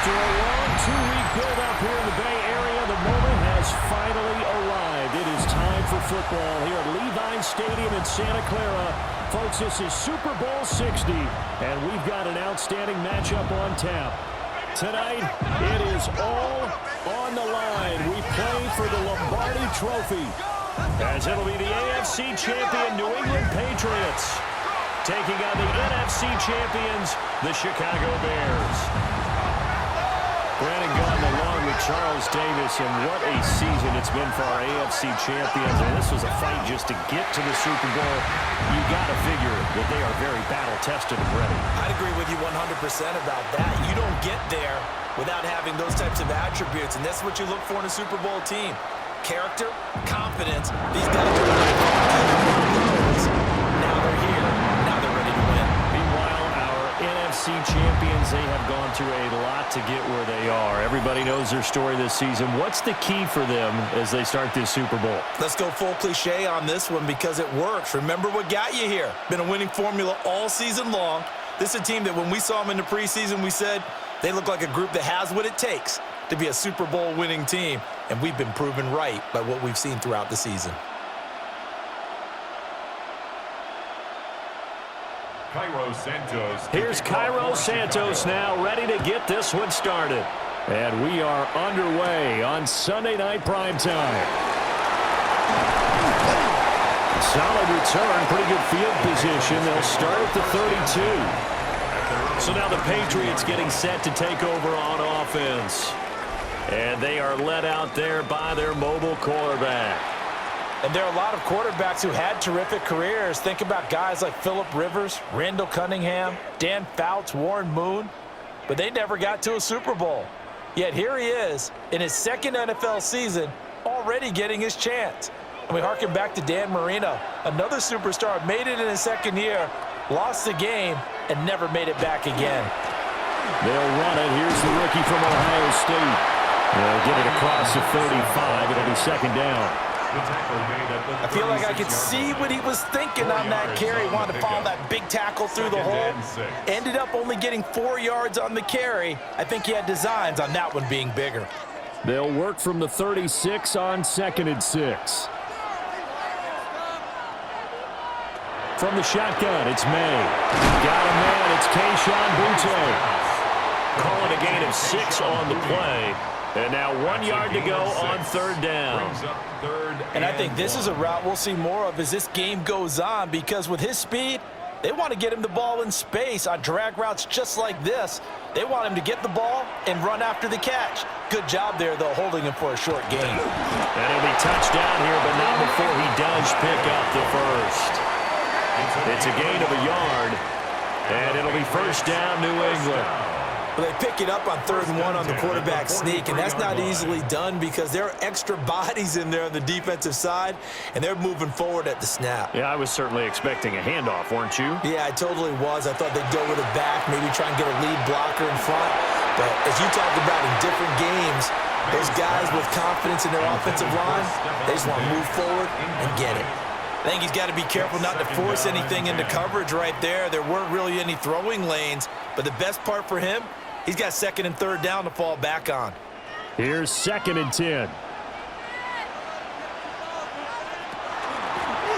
After a long two-week build-up here in the Bay Area, the moment has finally arrived. It is time for football here at Levine Stadium in Santa Clara. Folks, this is Super Bowl 60, and we've got an outstanding matchup on tap. Tonight, it is all on the line. We play for the Lombardi Trophy, as it'll be the AFC champion New England Patriots taking on the NFC champions, the Chicago Bears. Brandon Gaudin along with Charles Davis, and what a season it's been for our AFC champions. And this was a fight just to get to the Super Bowl. You got to figure that they are very battle-tested and ready. I'd agree with you 100% about that. You don't get there without having those types of attributes, and that's what you look for in a Super Bowl team. Character, confidence. These guys are now they're here. Now they're ready to win. Meanwhile, our NFC champions, they have gone through a lot to get where they are. Everybody knows their story this season. What's the key for them as they start this Super Bowl? Let's go full cliche on this one because it works. Remember what got you here. Been a winning formula all season long. This is a team that when we saw them in the preseason, we said they look like a group that has what it takes to be a Super Bowl winning team. And we've been proven right by what we've seen throughout the season. Here's Cairo Santos now, ready to get this one started. And we are underway on Sunday Night Primetime. Solid return, pretty good field position. They'll start at the 32. So now the Patriots getting set to take over on offense. And they are led out there by their mobile quarterback. And there are a lot of quarterbacks who had terrific careers. Think about guys like Phillip Rivers, Randall Cunningham, Dan Fouts, Warren Moon. But they never got to a Super Bowl. Yet here he is in his second NFL season, already getting his chance. And we harken back to Dan Marino, another superstar, made it in his second year, lost the game, and never made it back again. They'll run it. Here's the rookie from Ohio State. They'll get it across the 35. It'll be second down. I feel like I could see what he was thinking on that carry. Wanted to follow that big tackle through the hole. Ended up only getting 4 yards on the carry. I think he had designs on that one being bigger. They'll work from the 36 on 2nd and 6. From the shotgun, it's May. Got a man, it's Kayshon Boutte. Calling a gain of 6 on the play. And now 1 yard to go on 3rd down. And I think this is a route we'll see more of as this game goes on, because with his speed, they want to get him the ball in space on drag routes just like this. They want him to get the ball and run after the catch. Good job there, though, holding him for a short gain. And he'll be touchdown here, but not before he does pick up the first. It's a gain of a yard, and it'll be 1st down, New England. Well, they pick it up on 3rd and 1 on the quarterback sneak, and that's not easily done because there are extra bodies in there on the defensive side, and they're moving forward at the snap. Yeah, I was certainly expecting a handoff, weren't you? Yeah, I totally was. I thought they'd go with it back, maybe try and get a lead blocker in front. But as you talked about in different games, those guys with confidence in their offensive line, they just want to move forward and get it. I think he's got to be careful not to force anything into coverage right there. There weren't really any throwing lanes, but the best part for him, he's got 2nd and 3rd down to fall back on. Here's 2nd and 10.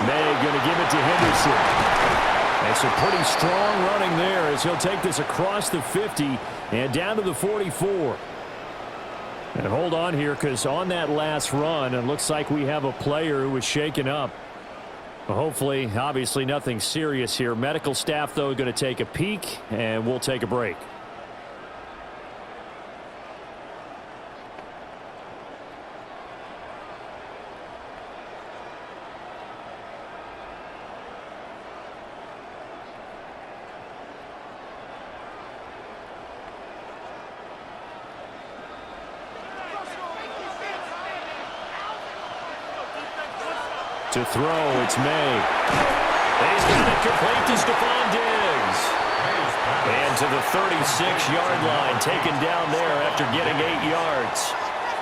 May going to give it to Henderson. And some pretty strong running there as he'll take this across the 50 and down to the 44. And hold on here, because on that last run, it looks like we have a player who was shaken up. Hopefully, obviously nothing serious here. Medical staff, though, going to take a peek, and we'll take a break. To throw, it's May. He's got it complete to Stephon Diggs. And to the 36-yard line, taken down there after getting 8 yards.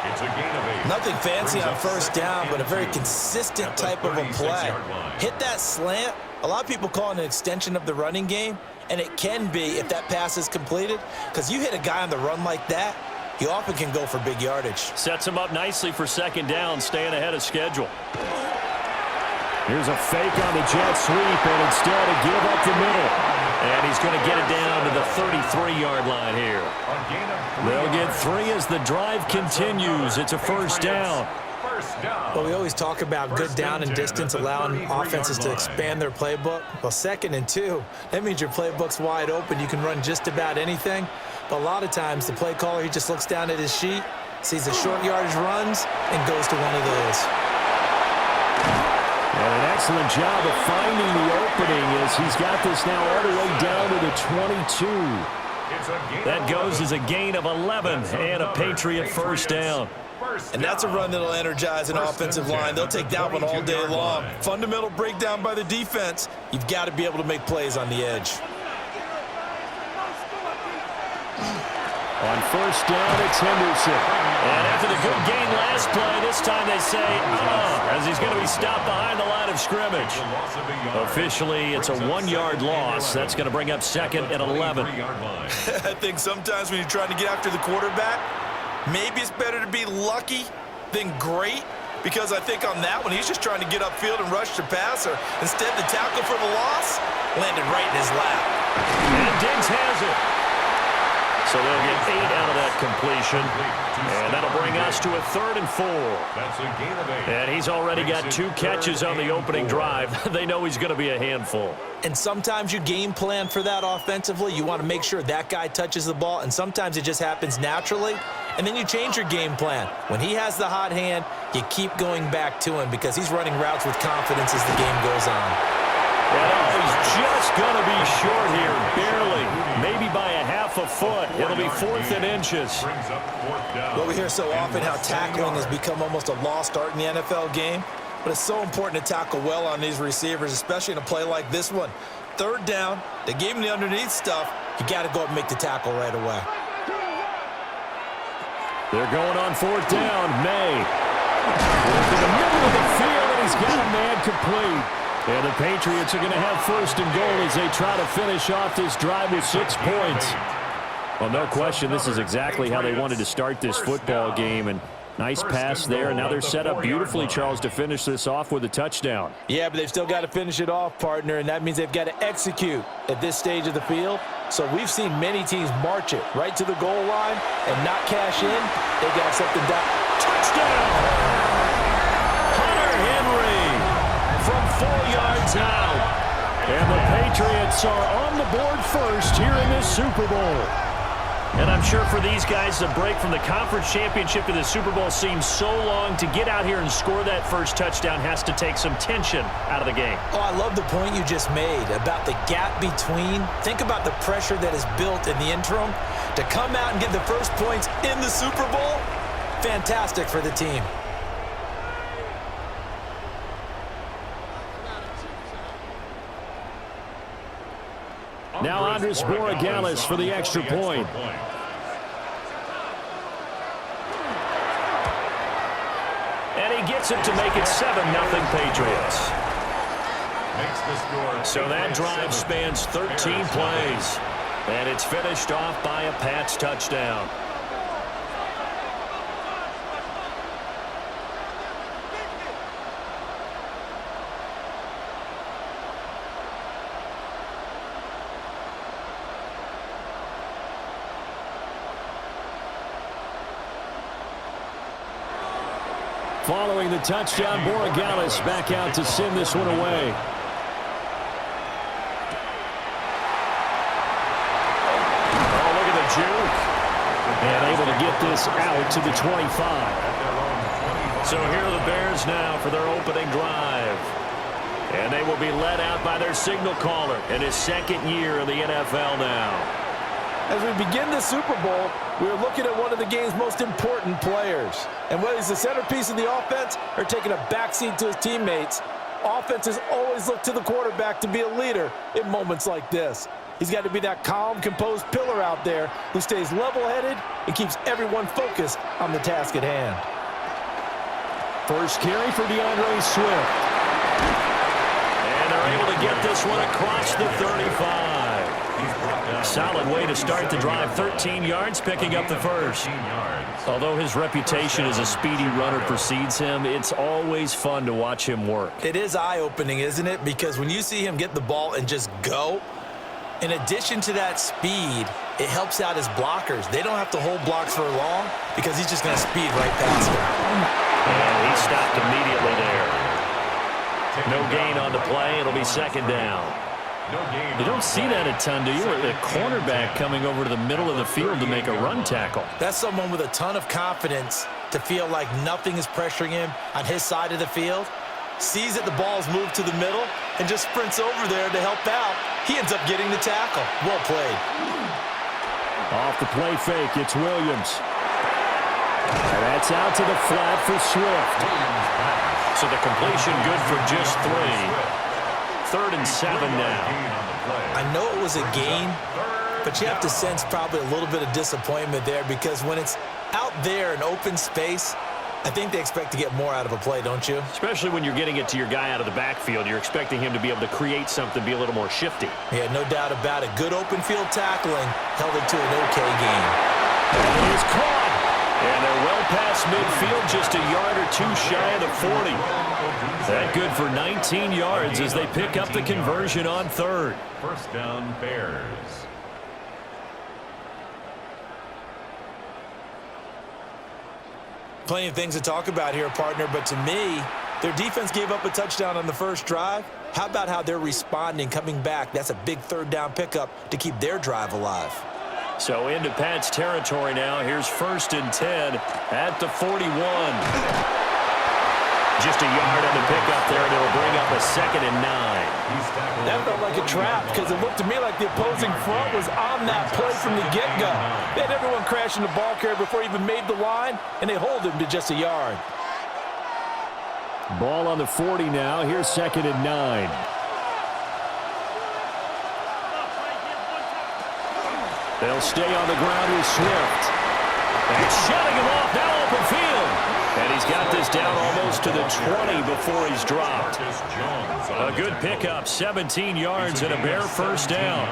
It's a gain of 8. Nothing fancy on 1st down, but a very consistent type of a play. Hit that slant, A lot of people call it an extension of the running game, and it can be if that pass is completed, because you hit a guy on the run like that, he often can go for big yardage. Sets him up nicely for second down, staying ahead of schedule. Here's a fake on the jet sweep, and instead a give up the middle. And he's going to get it down to the 33-yard line here. They'll get 3 as the drive continues. It's a first down. Well, we always talk about good down and distance, allowing offenses to expand their playbook. Well, 2nd and 2, that means your playbook's wide open. You can run just about anything. But a lot of times, the play caller, he just looks down at his sheet, sees the short yardage runs, and goes to one of those. And an excellent job of finding the opening as he's got this now all the way down to the 22. That goes as a gain of 11 and a Patriot first down. And that's a run that'll energize an offensive line. They'll take that one all day long. Fundamental breakdown by the defense. You've got to be able to make plays on the edge. On first down, it's Henderson. And after the good gain last play, this time they say, as he's going to be stopped behind the line of scrimmage. Officially, it's a 1-yard loss. That's going to bring up 2nd and 11. I think sometimes when you're trying to get after the quarterback, maybe it's better to be lucky than great, because I think on that one, he's just trying to get upfield and rush the passer. Instead, the tackle for the loss landed right in his lap. And Diggs has it. So they'll get 8 out of that completion. And that'll bring us to a 3rd and 4. And he's already got 2 catches on the opening drive. They know he's going to be a handful. And sometimes you game plan for that offensively. You want to make sure that guy touches the ball, and sometimes it just happens naturally. And then you change your game plan. When he has the hot hand, you keep going back to him because he's running routes with confidence as the game goes on. And he's just going to be short here, barely, maybe by a half a foot. It'll be 4th and inches. Well, we hear so often how tackling has become almost a lost art in the NFL game, but it's so important to tackle well on these receivers, especially in a play like this one. 3rd down, they gave him the underneath stuff. You got to go up and make the tackle right away. They're going on 4th down. May. In the middle of the field, and he's got a man complete. And the Patriots are going to have 1st and goal as they try to finish off this drive with 6 points. Well, no question, this is exactly how they wanted to start this football game. And nice pass there. And now they're set up beautifully, Charles, to finish this off with a touchdown. Yeah, but they've still got to finish it off, partner, and that means they've got to execute at this stage of the field. So we've seen many teams march it right to the goal line and not cash in. They got something done. Touchdown! Hunter Henry from 4 yards out. And the Patriots are on the board first here in this Super Bowl. And I'm sure for these guys, the break from the conference championship to the Super Bowl seems so long. To get out here and score that first touchdown has to take some tension out of the game. Oh, I love the point you just made about the gap between. Think about the pressure that is built in the interim. To come out and get the first points in the Super Bowl, fantastic for the team. Now Andres Borregales for the extra point. And he gets it to make it 7-0 Patriots. So that drive spans 13 plays. And it's finished off by a Pats touchdown. Following the touchdown, Borregales back out to send this one away. Oh, look at the juke. And able to get this out to the 25. So here are the Bears now for their opening drive. And they will be led out by their signal caller in his 2nd year in the NFL now. As we begin the Super Bowl, we're looking at one of the game's most important players. And whether he's the centerpiece of the offense or taking a backseat to his teammates, offenses always look to the quarterback to be a leader in moments like this. He's got to be that calm, composed pillar out there who stays level-headed and keeps everyone focused on the task at hand. First carry for DeAndre Swift. And they're able to get this one across the 35. Solid way to start the drive. 13 yards, picking up the first. Although his reputation as a speedy runner precedes him, it's always fun to watch him work. It is eye-opening, isn't it? Because when you see him get the ball and just go, in addition to that speed, it helps out his blockers. They don't have to hold blocks for long because he's just going to speed right past them. And he stopped immediately there. No gain on the play. It'll be second down. You don't see that a ton, do you? The cornerback coming over to the middle of the field to make a run tackle. That's someone with a ton of confidence to feel like nothing is pressuring him on his side of the field. Sees that the ball's moved to the middle and just sprints over there to help out. He ends up getting the tackle. Well played. Off the play fake, it's Williams. And that's out to the flat for Swift. So the completion good for just 3. 3rd and 7 now. I know it was a gain, but you have to sense probably a little bit of disappointment there because when it's out there in open space, I think they expect to get more out of a play, don't you? Especially when you're getting it to your guy out of the backfield. You're expecting him to be able to create something, be a little more shifty. Yeah, no doubt about it. Good open field tackling held it to an okay game. And it is caught. And they're well past midfield, just a yard or two shy of the 40. That good for 19 yards as they pick up the conversion on 3rd. First down, Bears. Plenty of things to talk about here, partner, but to me, their defense gave up a touchdown on the first drive. How about how they're responding, coming back? That's a big 3rd down pickup to keep their drive alive. So into Pat's territory now. Here's 1st and 10 at the 41. Just a yard on the pickup there, and it'll bring up a 2nd and 9. That felt like a trap because it looked to me like the opposing front was on that play from the get-go. They had everyone crashing the ball carrier before he even made the line, and they hold him to just a yard. Ball on the 40 now. Here's 2nd and 9. They'll stay on the ground with Swift. And shutting him off now open field. And he's got this down almost to the 20 before he's dropped. A good pickup, 17 yards and a bare first down.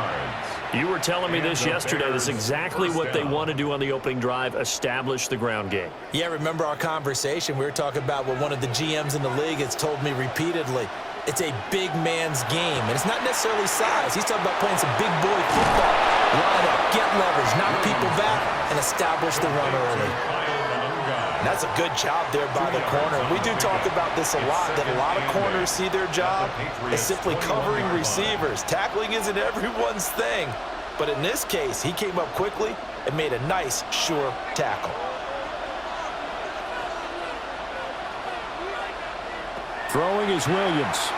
You were telling me this yesterday. This is exactly what they want to do on the opening drive, establish the ground game. Yeah, remember our conversation? We were talking about what one of the GMs in the league has told me repeatedly. It's a big man's game, and it's not necessarily size. He's talking about playing some big boy football. Line up, get leverage, knock people back, and establish the run early. And that's a good job there by the corner. We do talk about this a lot, that a lot of corners see their job as simply covering receivers. Tackling isn't everyone's thing. But in this case, he came up quickly and made a nice, sure tackle. Throwing is Williams.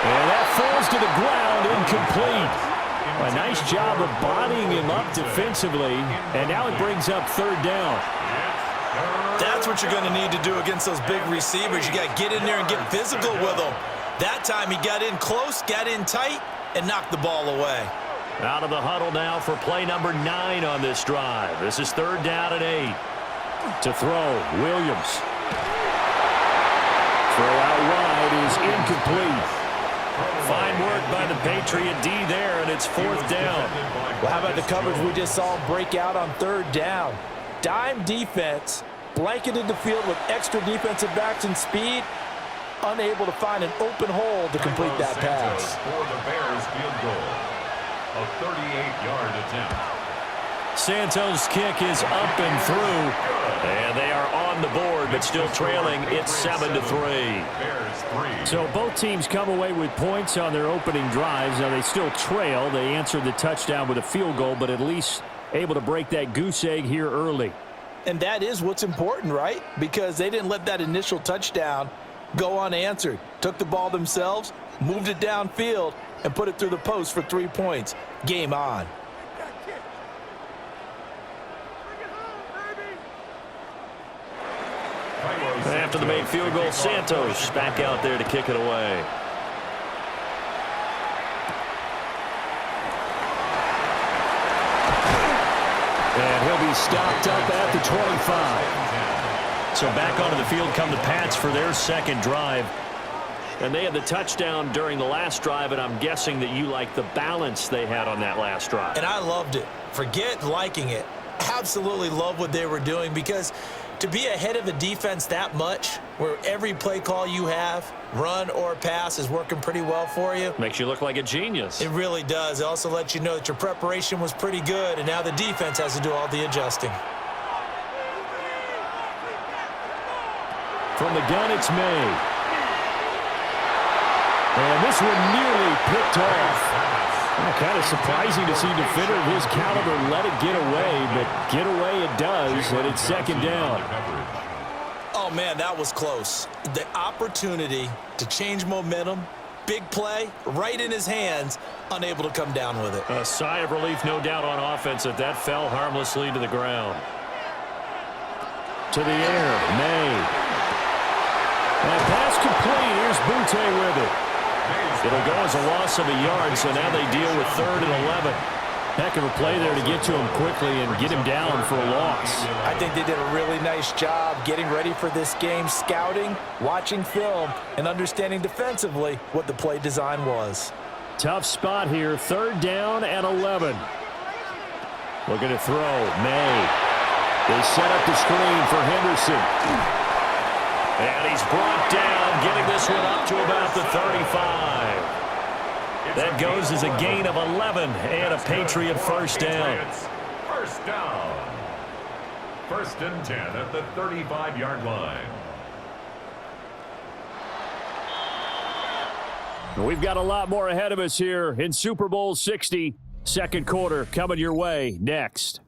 And that falls to the ground, incomplete. A nice job of bodying him up defensively, and now it brings up 3rd down. That's what you're going to need to do against those big receivers. You got to get in there and get physical with them. That time he got in close, got in tight, and knocked the ball away. Out of the huddle now for play number 9 on this drive. This is 3rd down and 8. To throw, Williams. Throw out wide is incomplete. Fine work by the Patriot D there, and it's 4th down. Well, how about the coverage we just saw him break out on 3rd down? Dime defense, blanketed the field with extra defensive backs and speed, unable to find an open hole to complete that pass. For the Bears field goal, a 38-yard attempt. Santos' kick is up and through, and they are on the board, but still trailing. It's 7-3. So both teams come away with points on their opening drives. Now they still trail. They answered the touchdown with a field goal, but at least able to break that goose egg here early. And that is what's important, right? Because they didn't let that initial touchdown go unanswered. Took the ball themselves, moved it downfield, and put it through the post for 3 points. Game on. After the made field goal, Santos back out there to kick it away. And he'll be stopped up at the 25. So back onto the field come the Pats for their second drive. And they had the touchdown during the last drive, and I'm guessing that you like the balance they had on that last drive. And I loved it. Forget liking it. Absolutely love what they were doing, because to be ahead of the defense that much, where every play call you have, run or pass, is working pretty well for you. Makes you look like a genius. It really does. It also lets you know that your preparation was pretty good, and now the defense has to do all the adjusting. From the gun, it's May. And this one nearly picked off. Kind of surprising to see a defender of his caliber let it get away, but get away it does, and it's second down. Oh, man, that was close. The opportunity to change momentum, big play, right in his hands, unable to come down with it. A sigh of relief, no doubt, on offense that fell harmlessly to the ground. To the air, May. And pass complete. Here's Butte with it. It'll go as a loss of a yard, so now they deal with 3rd and 11. Heck of a play there to get to him quickly and get him down for a loss. I think they did a really nice job getting ready for this game, scouting, watching film, and understanding defensively what the play design was. Tough spot here, 3rd down and 11. Looking to throw, May. They set up the screen for Henderson. And he's brought down, getting this one up to about the 35. That goes as a gain of 11 and a Patriot first down. First down. 1st and 10 at the 35-yard line. We've got a lot more ahead of us here in Super Bowl 60. Second quarter coming your way next.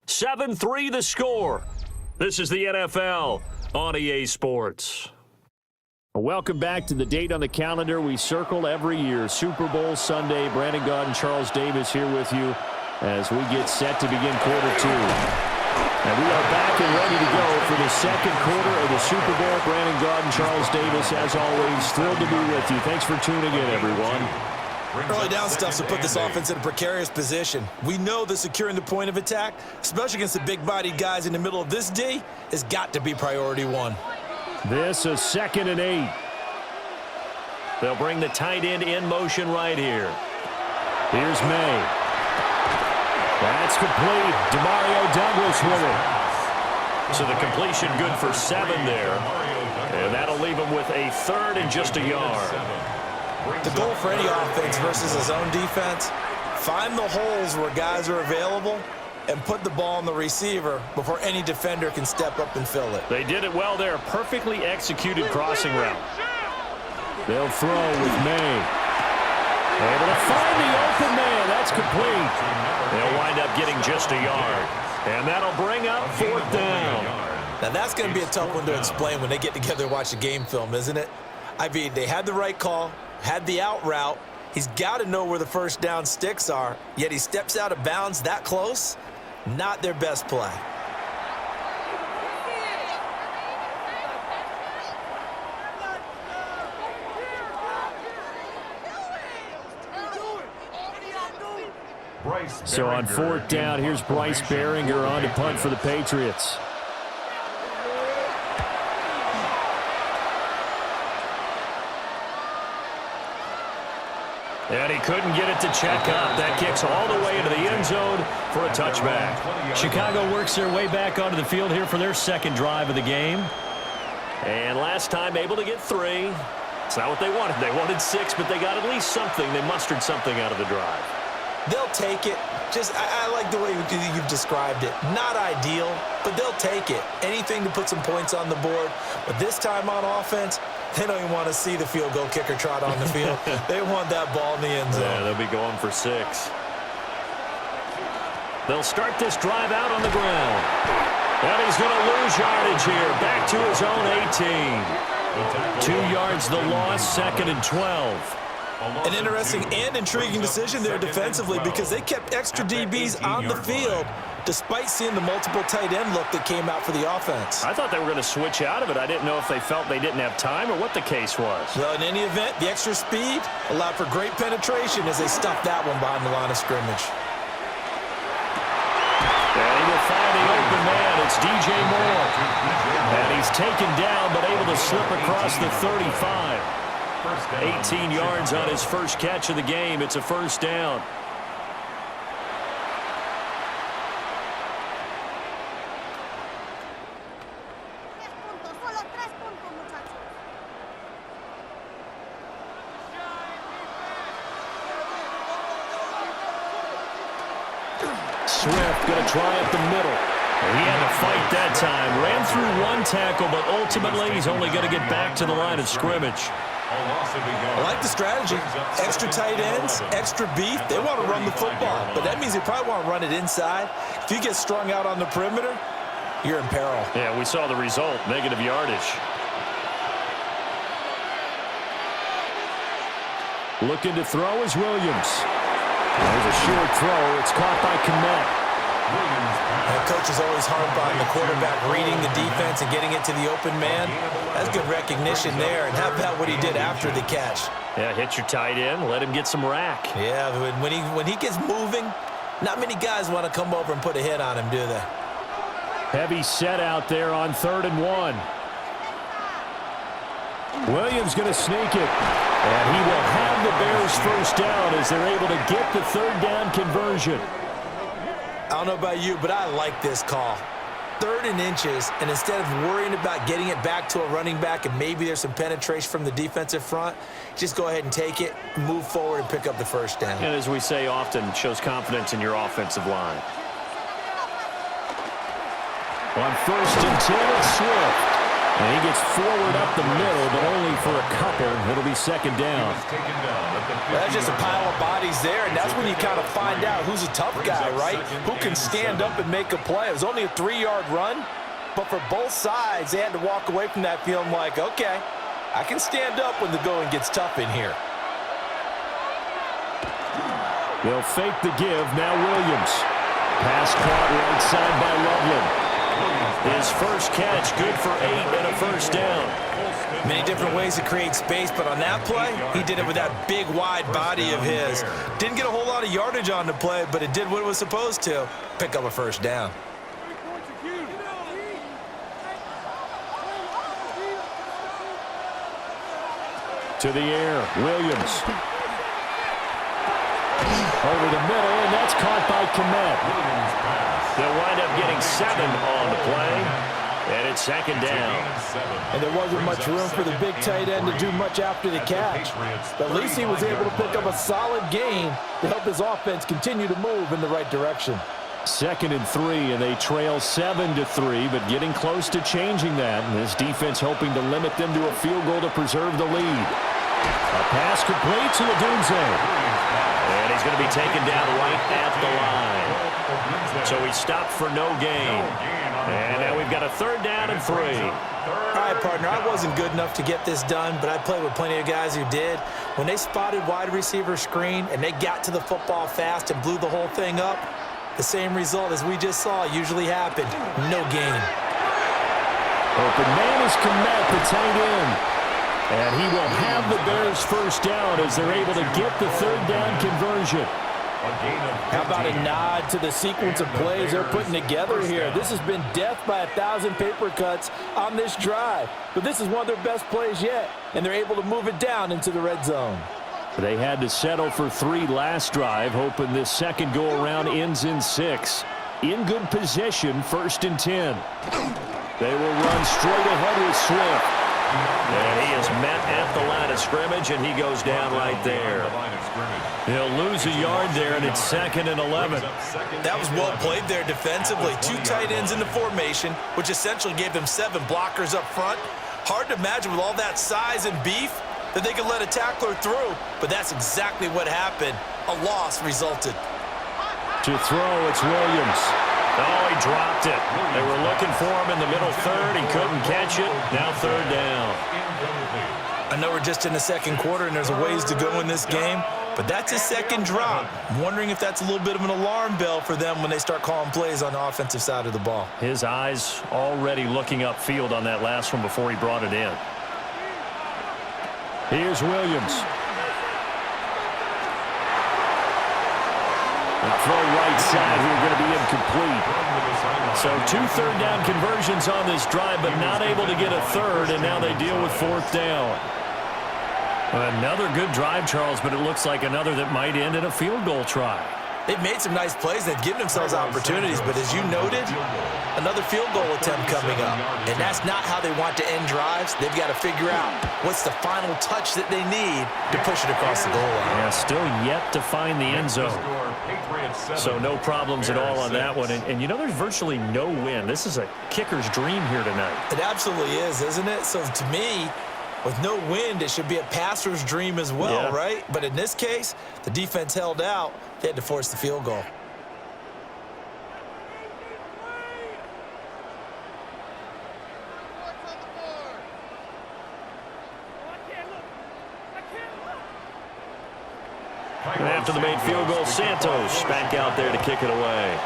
7-3 the score. This is the NFL on EA Sports. Welcome back to the date on the calendar we circle every year, Super Bowl Sunday. Brandon Gaud and Charles Davis here with you as we get set to begin quarter 2. And we are back and ready to go for the second quarter of the Super Bowl. Brandon Gaud and Charles Davis, as always, thrilled to be with you. Thanks for tuning in, everyone. Early down stuff to put this offense in a precarious position. We know that securing the point of attack, especially against the big-bodied guys in the middle of this D, has got to be priority 1. This is 2nd and 8. They'll bring the tight end in motion right here. Here's May. That's complete. Demario Douglas with it. So the completion good for 7 there. And that'll leave him with a 3rd and just a yard. The goal for any offense versus his own defense, find the holes where guys are available and put the ball on the receiver before any defender can step up and fill it. They did it well there. Perfectly executed crossing route. They'll throw with May. Able to find the open man. That's complete. They'll wind up getting just a yard. And that'll bring up 4th down. Now that's going to be a tough one to explain when they get together and watch the game film, isn't it? I mean, they had the right call, had the out route. He's got to know where the first down sticks are, yet he steps out of bounds that close. Not their best play. So on 4th down, here's Bryce Behringer on to punt for the Patriots. And he couldn't get it to check up. That kicks all the way into the end zone for a touchback. Chicago works their way back onto the field here for their second drive of the game. And last time able to get 3. It's not what they wanted. They wanted 6, but they got at least something. They mustered something out of the drive. They'll take it. I like the way you've described it. Not ideal, but they'll take it. Anything to put some points on the board. But this time on offense, they don't even want to see the field goal kicker trot on the field. They want that ball in the end zone. Yeah, they'll be going for 6. They'll start this drive out on the ground. And he's going to lose yardage here. Back to his own 18. 2 yards the loss, 2nd and 12. An interesting and intriguing decision there defensively, because they kept extra DBs on the field despite seeing the multiple tight end look that came out for the offense. I thought they were going to switch out of it. I didn't know if they felt they didn't have time or what the case was. Well, in any event, the extra speed allowed for great penetration as they stuffed that one behind the line of scrimmage. And he will find the open man. It's DJ Moore. And he's taken down but able to slip across the 35. First down. 18 yards on his first catch of the game. It's a first down. Swift going to try up the middle. He had to fight that time. Ran through one tackle, but ultimately he's only going to get back to the line of scrimmage. I like the strategy. Extra tight ends, extra beef. They want to run the football, but that means they probably want to run it inside. If you get strung out on the perimeter, you're in peril. Yeah, we saw the result, negative yardage. Looking to throw is Williams. There's a short throw. It's caught by Kmet. The coach is always harp on the quarterback reading the defense and getting it to the open man. That's good recognition there. And how about what he did after the catch? Yeah, hit your tight end. Let him get some rack. Yeah, when he gets moving, not many guys want to come over and put a hit on him, do they? Heavy set out there on 3rd and 1. Williams going to sneak it. And he will have the Bears first down as they're able to get the 3rd down conversion. I don't know about you, but I like this call. 3rd and inches, and instead of worrying about getting it back to a running back and maybe there's some penetration from the defensive front, just go ahead and take it, move forward, and pick up the first down. And as we say often, it shows confidence in your offensive line. On 1st and 10, it's Swift. And he gets forward up the middle, but only for a couple. It'll be 2nd down. That's just a pile of bodies there, and that's when you kind of find out who's a tough guy, right? Who can stand up and make a play. It was only a 3-yard run, but for both sides, they had to walk away from that feeling like, okay, I can stand up when the going gets tough in here. They'll fake the give. Now Williams. Pass caught right side by Loveland. His first catch, good for 8 and a first down. Many different ways to create space, but on that play, he did it with that big, wide body of his. Didn't get a whole lot of yardage on the play, but it did what it was supposed to. Pick up a first down. To the air, Williams. Over the middle, and that's caught by Kmet. They'll wind up getting 7 on the play, and it's 2nd down. And there wasn't much room for the big tight end to do much after the catch. But at least he was able to pick up a solid gain to help his offense continue to move in the right direction. 2nd and 3, and they trail 7-3, but getting close to changing that. And this defense hoping to limit them to a field goal to preserve the lead. A pass complete to Odunze. And he's going to be taken down right at the line. So he stopped for no gain. And now we've got a 3rd down and 3. All right, partner, I wasn't good enough to get this done, but I played with plenty of guys who did. When they spotted wide receiver screen and they got to the football fast and blew the whole thing up, the same result as we just saw usually happened. No gain. Open man is Kmet, the tight end. And he will have the Bears first down as they're able to get the 3rd down conversion. How about a nod to the sequence of plays they're putting together here? This has been death by 1,000 paper cuts on this drive. But this is one of their best plays yet, and they're able to move it down into the red zone. They had to settle for 3 last drive, hoping this second go-around ends in 6. In good position, 1st and 10. They will run straight ahead with Swift. And he is met at the line of scrimmage, and he goes down right there. He'll lose a yard there, and it's 2nd and 11. That was well played there defensively. 2 tight ends in the formation, which essentially gave them 7 blockers up front. Hard to imagine with all that size and beef that they could let a tackler through, but that's exactly what happened. A loss resulted. To throw, it's Williams. Oh, he dropped it. They were looking for him in the middle 3rd. He couldn't catch it. Now 3rd down. I know we're just in the 2nd quarter and there's a ways to go in this game, but that's his 2nd drop. I'm wondering if that's a little bit of an alarm bell for them when they start calling plays on the offensive side of the ball. His eyes already looking upfield on that last one before he brought it in. Here's Williams. And throw right side here going to be incomplete. So 2 3rd down conversions on this drive, but not able to get a 3rd, and now they deal with 4th down. Another good drive, Charles, but it looks like another that might end in a field goal try. They've made some nice plays. They've given themselves opportunities, but as you noted, another field goal attempt coming up. And that's not how they want to end drives. They've got to figure out what's the final touch that they need to push it across the goal line. Yeah, still yet to find the end zone. So no problems at all on that one. And you know, there's virtually no win. This is a kicker's dream here tonight. It absolutely is, isn't it? So to me, with no wind, it should be a passer's dream as well, right? But in this case, the defense held out. They had to force the field goal. And after the made field goal, Santos back out there to kick it away.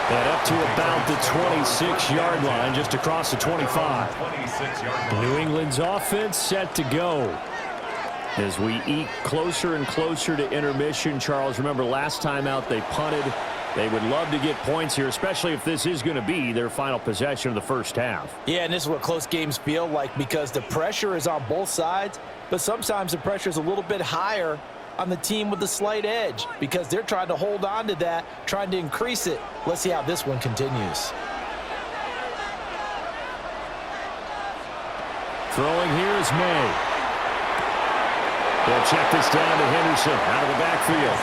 And up to about the 26-yard line, just across the 25. New England's offense set to go. As we eke closer and closer to intermission, Charles, remember last time out they punted. They would love to get points here, especially if this is going to be their final possession of the first half. Yeah, and this is what close games feel like because the pressure is on both sides, but sometimes the pressure is a little bit higher on the team with the slight edge because they're trying to hold on to that, trying to increase it. Let's see how this one continues. Throwing here is May. They'll check this down to Henderson out of the backfield.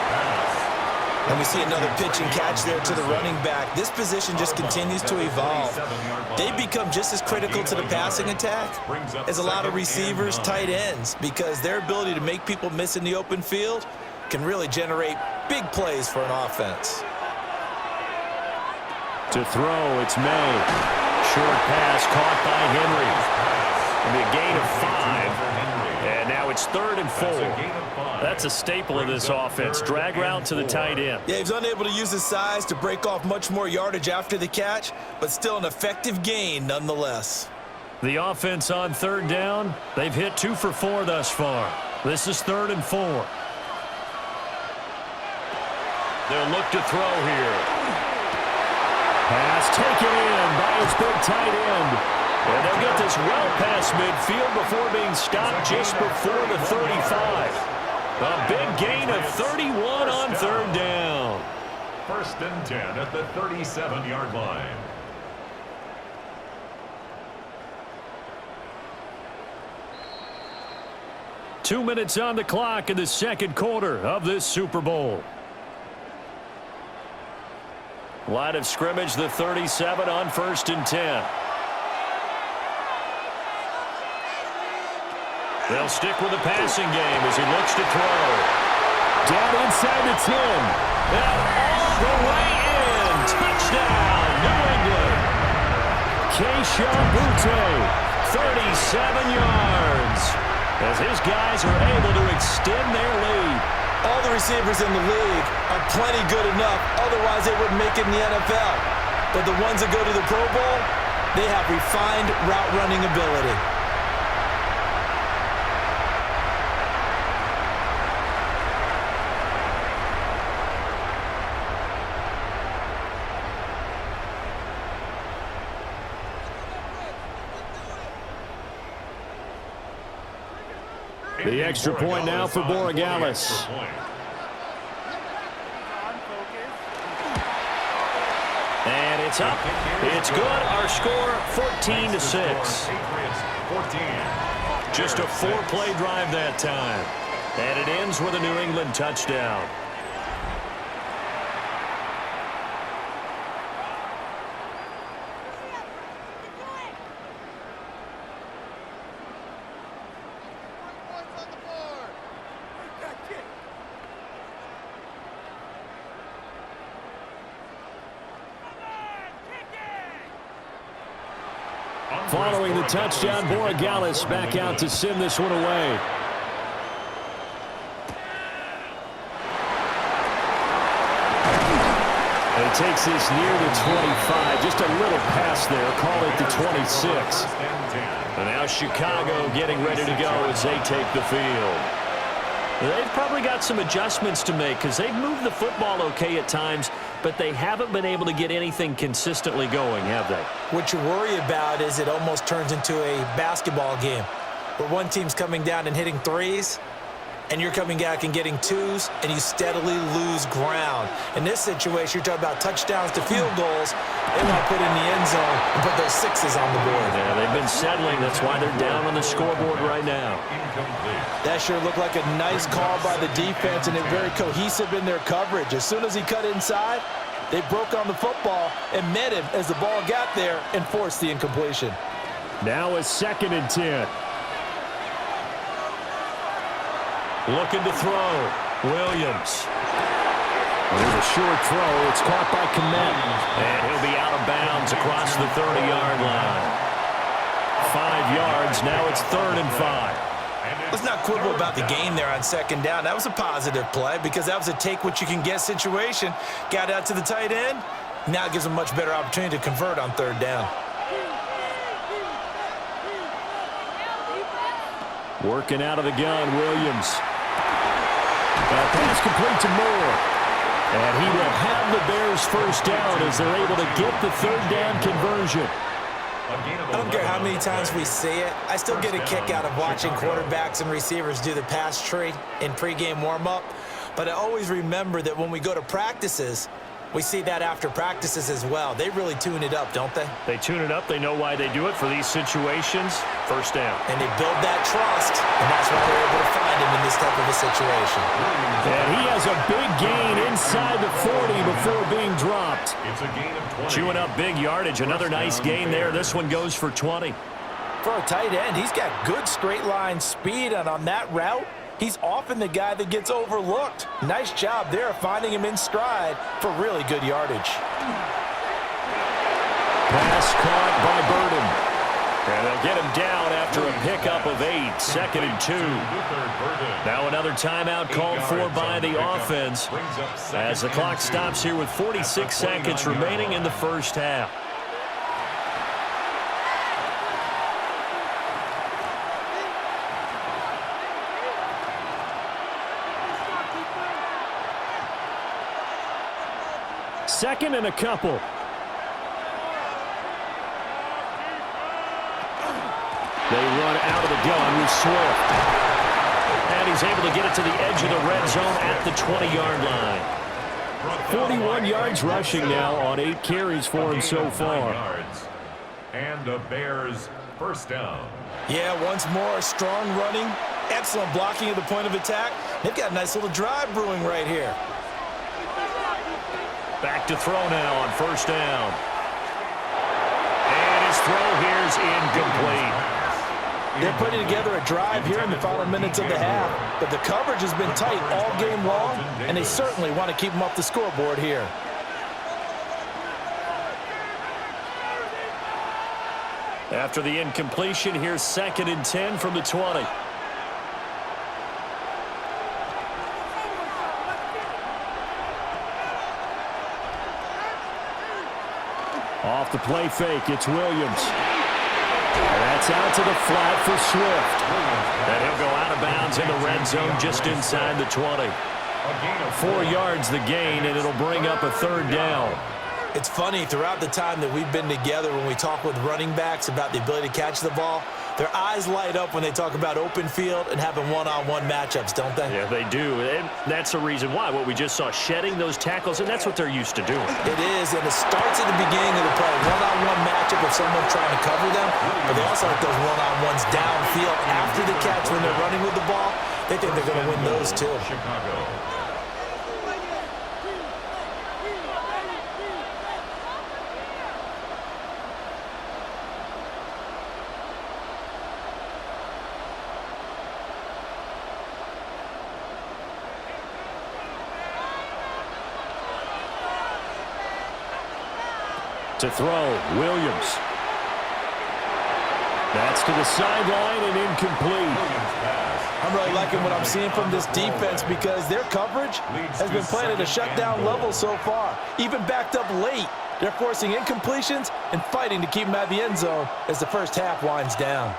And we see another pitch and catch there to the running back. This position just continues to evolve. They become just as critical to the passing attack as a lot of receivers, tight ends, because their ability to make people miss in the open field can really generate big plays for an offense. To throw, it's May. Short pass caught by Henry. It'll be a gain of 5. And now it's 3rd and 4. That's a staple of this offense. Drag route to the tight end. Yeah, he's unable to use his size to break off much more yardage after the catch, but still an effective gain nonetheless. The offense on 3rd down, they've hit 2 for 4 thus far. This is 3rd and 4. They'll look to throw here. Pass taken in by his big tight end. And they'll get this well past midfield before being stopped just before the 35. A big gain of 31 on 3rd down. 1st and 10 at the 37-yard line. Two minutes on the clock in the second quarter of this Super Bowl. Line of scrimmage, the 37 on 1st and 10. They'll stick with the passing game as he looks to throw. Down inside the 10. And all the way in. Touchdown, New England. Keyshawn Butte, 37 yards. As his guys are able to extend their lead. All the receivers in the league are plenty good enough. Otherwise, they wouldn't make it in the NFL. But the ones that go to the Pro Bowl, they have refined route running ability. The extra point now for Borregales. And it's up. It's good. Our score, 14-6. Just a 4-play drive that time. And it ends with a New England touchdown. Following the touchdown, Borregales back out to send this one away. And he takes this near the 25. Just a little pass there. Call it the 26. And now Chicago getting ready to go as they take the field. They've probably got some adjustments to make because they've moved the football okay at times. but they haven't been able to get anything consistently going, have they? What you worry about is it almost turns into a basketball game where one team's coming down and hitting threes, and you're coming back and getting twos, and you steadily lose ground. In this situation, you're talking about touchdowns to field goals. They want to put in the end zone and put those sixes on the board. Yeah, they've been settling. That's why they're down on the scoreboard right now. That sure looked like a nice call by the defense, and they're very cohesive in their coverage. As soon as he cut inside, they broke on the football and met him as the ball got there and forced the incompletion. Now a 2nd and 10. Looking to throw. Williams. There's a short throw. It's caught by Kmet. And he'll be out of bounds across the 30-yard line. 5 yards. Now it's 3rd and 5. Let's not quibble about the game there on 2nd down. That was a positive play because that was a take-what-you-can-get situation. Got out to the tight end. Now it gives them a much better opportunity to convert on 3rd down. Working out of the gun, Williams. Pass complete to Moore. And he will have the Bears 1st down as they're able to get the 3rd down conversion. I don't care how many times we see it. I still get a kick out of watching quarterbacks and receivers do the pass tree in pregame warm-up. But I always remember that when we go to practices, we see that after practices as well. They really tune it up, don't they? They tune it up. They know why they do it for these situations. 1st down. And they build that trust, and that's why they're able to find him in this type of a situation. And he has a big gain inside the 40 before being dropped. It's a gain of 20. Chewing up big yardage. Another nice gain there. This one goes for 20. For a tight end, he's got good straight line speed, and on that route, he's often the guy that gets overlooked. Nice job there finding him in stride for really good yardage. Pass caught by Burden. And they'll get him down after a pickup of 8. 2nd and 2. Now another timeout called for by the offense as the clock stops here with 46 seconds remaining in the 1st half. Second and a couple. They run out of the gun with Swift. And he's able to get it to the edge of the red zone at the 20-yard line. 41 yards rushing now on 8 carries for him so far. And the Bears 1st down. Yeah, once more, strong running, excellent blocking at the point of attack. They've got a nice little drive brewing right here. Back to throw now on 1st down. And his throw here is incomplete. They're putting together a drive here in the final minutes of the half, but the coverage has been tight all game long, and they certainly want to keep them off the scoreboard here. After the incompletion, here's 2nd and 10 from the 20. Off the play fake, it's Williams. And that's out to the flat for Swift. And he'll go out of bounds in the red zone just inside the 20. 4 yards the gain, and it'll bring up a 3rd down. It's funny, throughout the time that we've been together, when we talk with running backs about the ability to catch the ball, their eyes light up when they talk about open field and having one-on-one matchups, don't they? Yeah, they do. And that's the reason why. What we just saw, shedding those tackles, and that's what they're used to doing. It is, and it starts at the beginning of the play. One-on-one matchup if someone's trying to cover them, but they also like those one-on-ones downfield after the catch when they're running with the ball. They think they're going to win those too. Chicago. To throw, Williams. That's to the sideline and incomplete. I'm really liking what I'm seeing from this defense because their coverage has been playing at a shutdown level so far. Even backed up late, they're forcing incompletions and fighting to keep them out of the end zone as the 1st half winds down.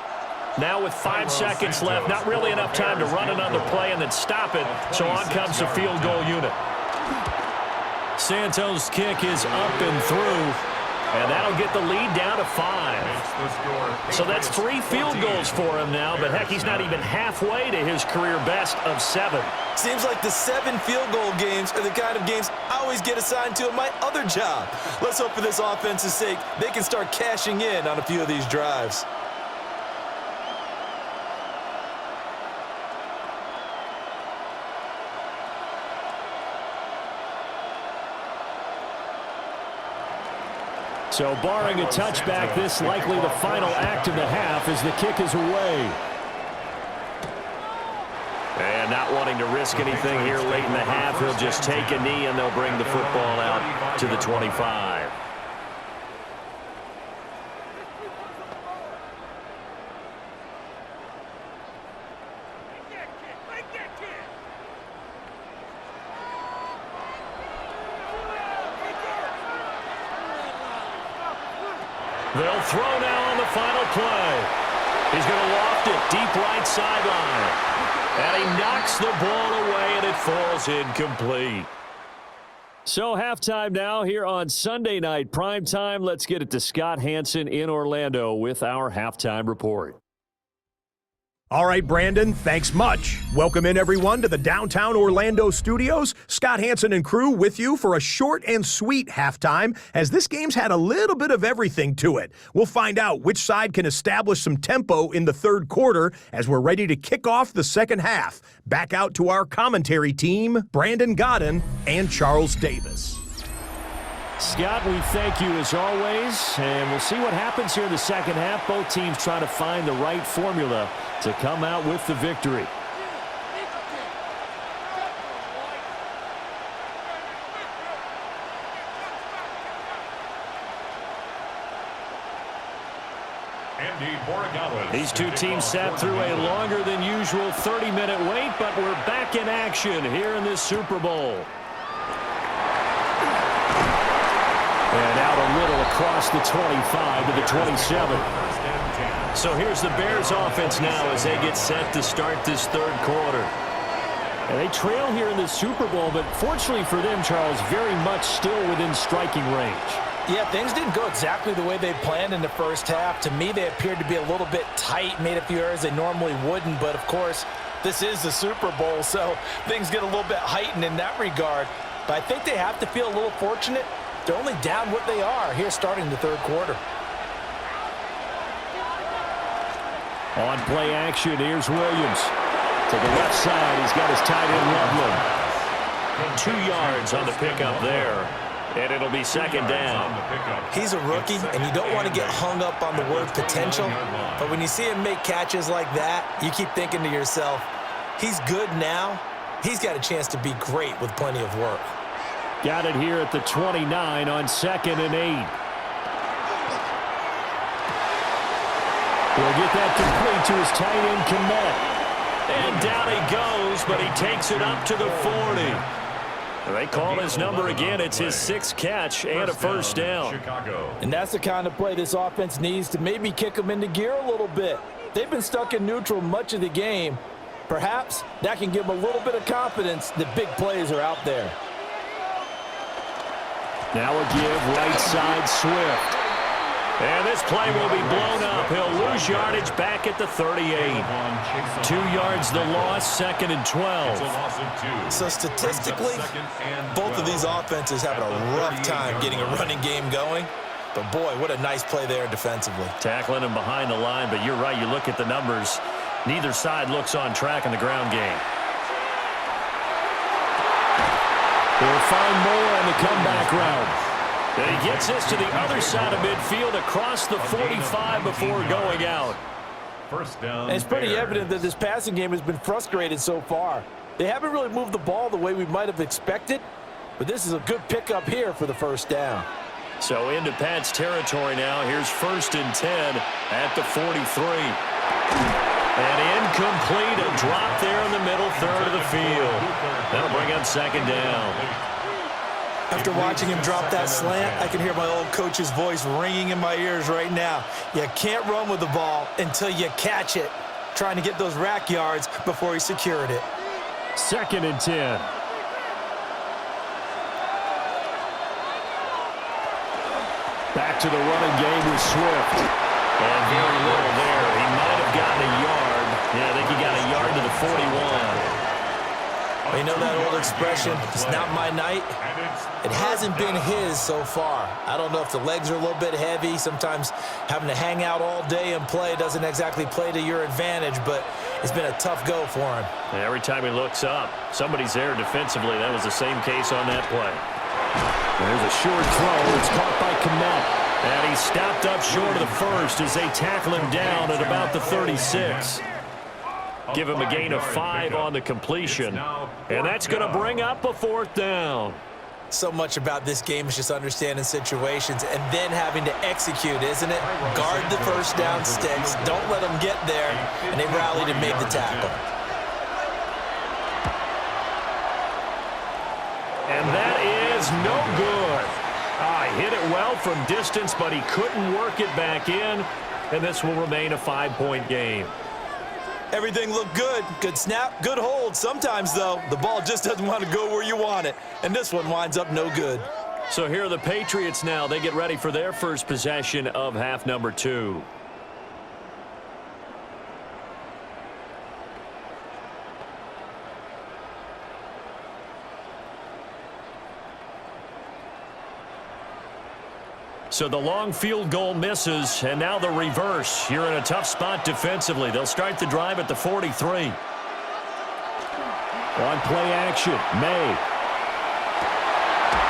Now with 5 seconds left, not really enough time to run another play and then stop it, so on comes the field goal unit. Santos' kick is up and through. And that'll get the lead down to 5. So that's 3 field goals for him now, but heck, he's not even halfway to his career best of 7. Seems like the 7 field goal games are the kind of games I always get assigned to at my other job. Let's hope for this offense's sake they can start cashing in on a few of these drives. So barring a touchback, this likely the final act of the half as the kick is away. And not wanting to risk anything here late in the half, he'll just take a knee and they'll bring the football out to the 25. They'll throw now on the final play. He's going to loft it deep right sideline. And he knocks the ball away, and it falls incomplete. So halftime now here on Sunday Night Primetime. Let's get it to Scott Hanson in Orlando with our halftime report. All right, Brandon, thanks much. Welcome in, everyone, to the downtown Orlando studios. Scott Hanson and crew with you for a short and sweet halftime, as this game's had a little bit of everything to it. We'll find out which side can establish some tempo in the third quarter as we're ready to kick off the second half. Back out to our commentary team, Brandon Godden and Charles Davis. Scott, we thank you as always, and we'll see what happens here in the second half. Both teams trying to find the right formula to come out with the victory. These two teams sat through a longer than usual 30-minute wait, but we're back in action here in this Super Bowl. And out a little across the 25 to the 27. So here's the Bears offense now as they get set to start this third quarter. And they trail here in the Super Bowl, but fortunately for them, Charles, very much still within striking range. Yeah, things didn't go exactly the way they planned in the first half. To me, they appeared to be a little bit tight, made a few errors they normally wouldn't. But, of course, this is the Super Bowl, so things get a little bit heightened in that regard. But I think they have to feel a little fortunate. They're only down what they are here starting the third quarter. On play action, here's Williams. To the left side, he's got his tight end Loveland. 2 yards on the pickup there. And it'll be second down. He's a rookie, and you don't want to get hung up on the word potential. But when you see him make catches like that, you keep thinking to yourself, he's good now. He's got a chance to be great with plenty of work. Got it here at the 29 on 2nd and 8. He'll get that complete to his tight end, Kmet. And down he goes, but he takes it up to the 40. They call his number again. It's his 6th catch and a first down. And that's the kind of play this offense needs to maybe kick them into gear a little bit. They've been stuck in neutral much of the game. Perhaps that can give them a little bit of confidence that big plays are out there. Now a give right side Swift. And this play will be blown up. He'll lose yardage back at the 38. 2 yards the loss, 2nd and 12. So statistically, both of these offenses having a rough time getting a running game going. But boy, what a nice play there defensively. Tackling him behind the line, but you're right. You look at the numbers. Neither side looks on track in the ground game. We'll find more on the comeback route. And he gets this to the other side of midfield across the 45 before going out. First down. And it's pretty evident that this passing game has been frustrated so far. They haven't really moved the ball the way we might have expected, but this is a good pickup here for the first down. So into Pat's territory now. Here's 1st and 10 at the 43. And incomplete, a drop there in the middle third of the field. That'll bring up 2nd down. After watching him drop that slant, I can hear my old coach's voice ringing in my ears right now. You can't run with the ball until you catch it. Trying to get those rack yards before he secured it. 2nd and 10. to the running game with Swift. And very little there. He might have gotten a yard. Yeah, I think he got a yard to the 41. You know that old expression, it's not my night? It hasn't been his so far. I don't know if the legs are a little bit heavy. Sometimes having to hang out all day and play doesn't exactly play to your advantage, but it's been a tough go for him. And every time he looks up, somebody's there defensively. That was the same case on that play. There's a short throw. It's caught by Kmet. And he stopped up short of the first as they tackle him down at about the 36. Give him a gain of 5 on the completion. And that's going to bring up a 4th down. So much about this game is just understanding situations and then having to execute, isn't it? Guard the first down sticks. Don't let them get there. And they rallied and made the tackle. And that is no good. He hit it well from distance, but he couldn't work it back in. And this will remain a 5-point game. Everything looked good. Good snap, good hold. Sometimes, though, the ball just doesn't want to go where you want it. And this one winds up no good. So here are the Patriots now. They get ready for their first possession of half number 2. So the long field goal misses, and now the reverse. You're in a tough spot defensively. They'll start the drive at the 43. On play action, May.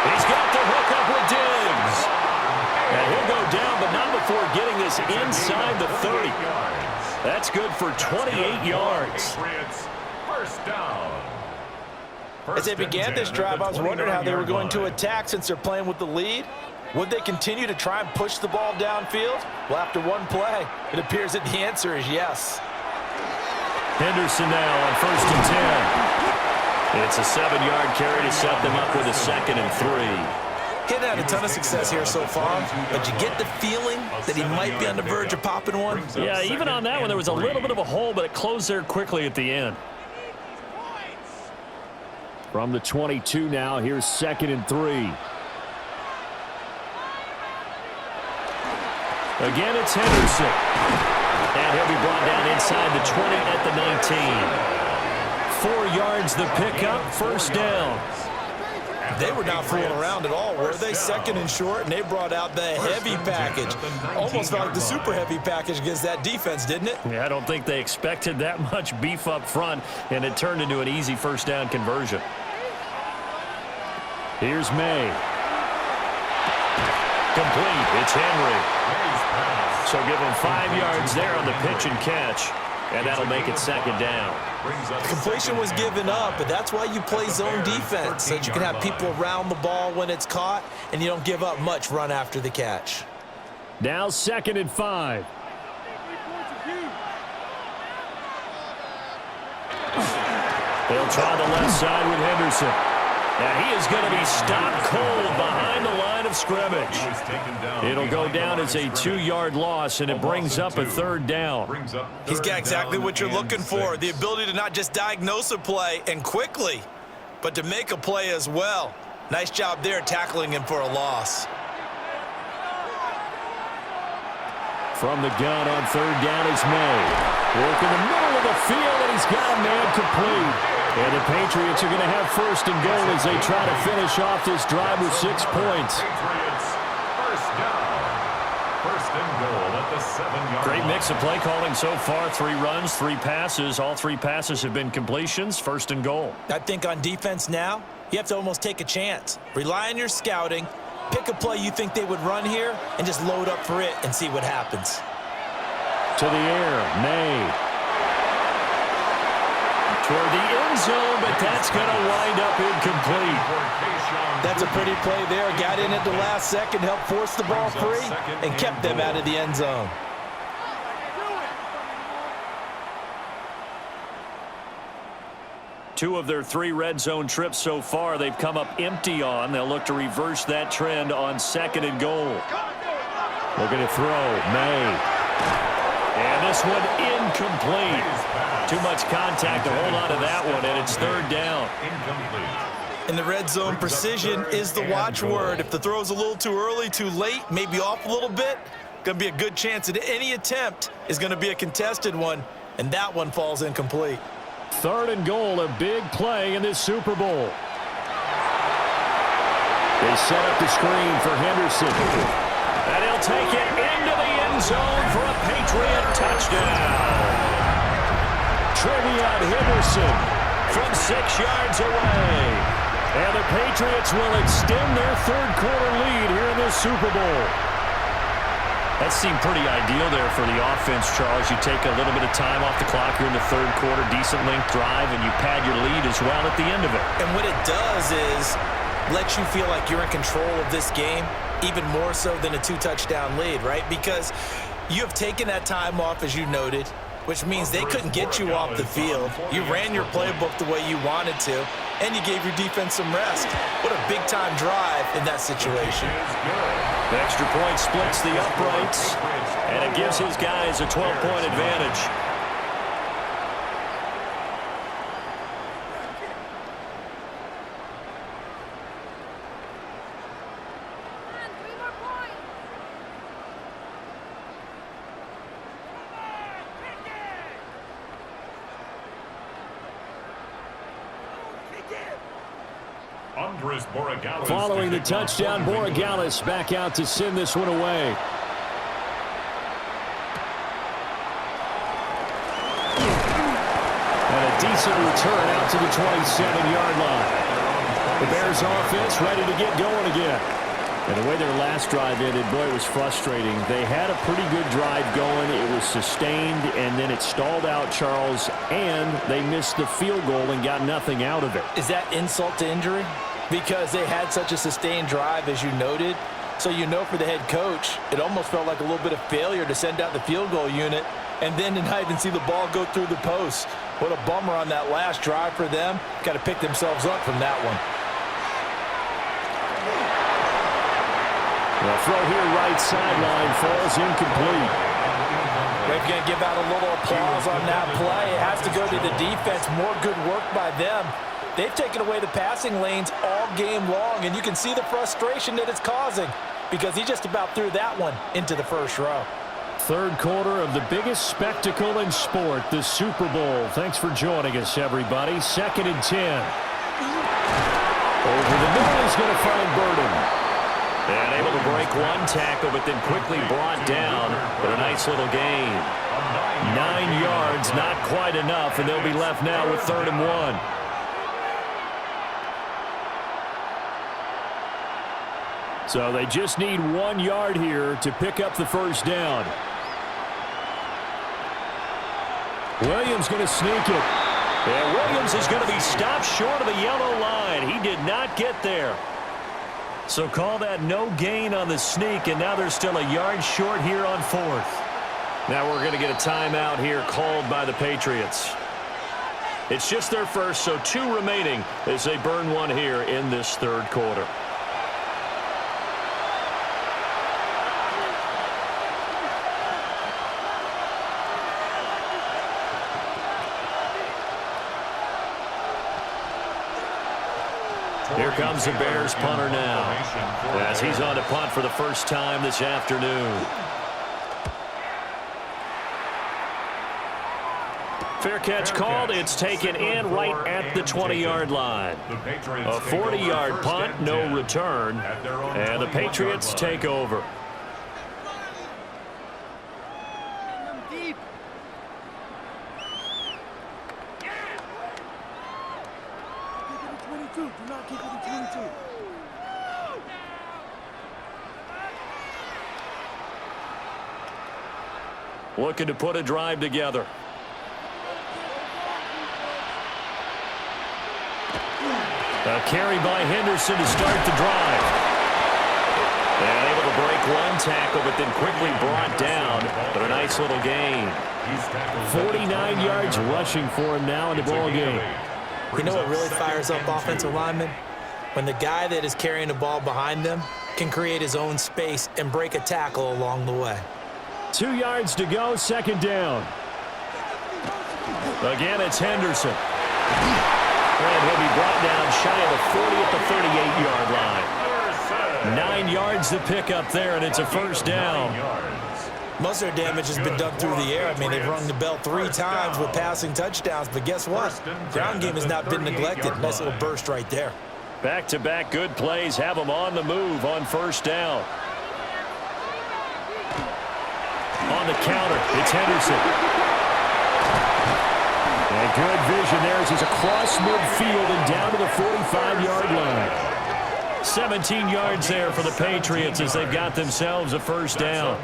He's got the hook up with Diggs. And he'll go down, but not before getting this inside the 30. That's good for 28 yards. First down. As they began this drive, I was wondering how they were going to attack since they're playing with the lead. Would they continue to try and push the ball downfield? Well, after one play, it appears that the answer is yes. Henderson now on 1st and 10. It's a 7-yard carry to set them up with a 2nd and 3. He hadn't had a ton of success here so far, but you get the feeling that he might be on the verge of popping one. Yeah, even on that one, there was a little bit of a hole, but it closed there quickly at the end. From the 22 now, here's 2nd and 3. Again, it's Henderson. And he'll be brought down inside the 20 at the 19. 4 yards the pickup, first down. They were not fooling around at all, were they? 2nd and short, and they brought out the heavy package. Almost felt like the super heavy package against that defense, didn't it? Yeah, I don't think they expected that much beef up front, and it turned into an easy first down conversion. Here's May. Complete. It's Henry. So give him 5 yards there on the pitch and catch, and that'll make it 2nd down. The completion was given up, but that's why you play zone defense, so that you can have people around the ball when it's caught, and you don't give up much run after the catch. Now 2nd and 5. They'll try the left side with Henderson. Now he is going to be stopped cold behind the line of scrimmage. It'll go down as a 2-yard loss, and it brings up a 3rd down. He's got exactly what you're looking for, the ability to not just diagnose a play and quickly, but to make a play as well. Nice job there tackling him for a loss. From the gun on 3rd down is May. Work in the middle of the field, and he's got a man complete. And the Patriots are going to have 1st and goal as they try to finish off this drive with 6 points. First down. 1st and goal at the 7-yard line. Great mix of play calling so far. 3 runs, 3 passes. All 3 passes have been completions. 1st and goal. I think on defense now, you have to almost take a chance. Rely on your scouting. Pick a play you think they would run here and just load up for it and see what happens. To the air, May. Toward the end zone, but that's going to wind up incomplete. That's a pretty play there. Got in at the last second, helped force the ball free, and kept them out of the end zone. Two of their 3 red zone trips so far, they've come up empty on. They'll look to reverse that trend on 2nd and goal. Looking to throw, May. And this one incomplete. Too much contact to hold on to that one, and it's 3rd down. In the red zone, precision is the watchword. If the throw's a little too early, too late, maybe off a little bit, going to be a good chance that any attempt is going to be a contested one, and that one falls incomplete. 3rd and goal, a big play in this Super Bowl. They set up the screen for Henderson. And he'll take it into the end zone for a Patriot touchdown. Trevion Henderson from 6 yards away. And the Patriots will extend their 3rd quarter lead here in this Super Bowl. That seemed pretty ideal there for the offense, Charles. You take a little bit of time off the clock here in the 3rd quarter, decent length drive, and you pad your lead as well at the end of it. And what it does is let you feel like you're in control of this game, even more so than a 2-touchdown lead, right? Because you have taken that time off, as you noted, which means they couldn't get you off the field. You ran your playbook the way you wanted to, and you gave your defense some rest. What a big-time drive in that situation. The extra point splits the uprights, and it gives his guys a 12-point advantage. Following the touchdown, Borregales back out to send this one away. And a decent return out to the 27-yard line. The Bears offense ready to get going again. And the way their last drive ended, boy, it was frustrating. They had a pretty good drive going. It was sustained, and then it stalled out, Charles, and they missed the field goal and got nothing out of it. Is that insult to injury? Because they had such a sustained drive, as you noted. So you know for the head coach, it almost felt like a little bit of failure to send out the field goal unit and then to not even see the ball go through the post. What a bummer on that last drive for them. Got to pick themselves up from that one. The throw here right sideline falls incomplete. They're going to give out a little applause on that play. It has to go to the defense. More good work by them. They've taken away the passing lanes all game long, and you can see the frustration that it's causing because he just about threw that one into the first row. 3rd quarter of the biggest spectacle in sport, the Super Bowl. Thanks for joining us, everybody. 2nd and 10. Over the middle is going to find Burden. And able to break one tackle, but then quickly brought down. But a nice little gain. 9 yards, not quite enough, and they'll be left now with 3rd and 1. So they just need 1 yard here to pick up the first down. Williams going to sneak it. And Williams is going to be stopped short of the yellow line. He did not get there. So call that no gain on the sneak, and now they're still a yard short here on 4th. Now we're going to get a timeout here called by the Patriots. It's just their first, so 2 remaining as they burn one here in this 3rd quarter. Here comes the Bears punter now as he's on to punt for the first time this afternoon. Fair catch called. It's taken in right at the 20-yard line. A 40-yard punt, no return, and the Patriots take over. Looking to put a drive together. A carry by Henderson to start the drive. And able to break one tackle, but then quickly brought down. But a nice little gain. 49 yards rushing for him now in the ball game. You know what really fires up offensive linemen? When the guy that is carrying the ball behind them can create his own space and break a tackle along the way. 2 yards to go, 2nd down. Again, it's Henderson. And he'll be brought down shy of the 40 at the 38-yard line. 9 yards to pick up there, and it's a first down. Most of their damage has been done through the air. I mean, they've rung the bell 3 times with passing touchdowns, but guess what? Ground game has not been neglected. Nice little burst right there. Back-to-back good plays have them on the move on first down. On the counter, it's Henderson. And good vision there as he's across midfield and down to the 45-yard line. 17 yards there for the Patriots as they've got themselves a first down.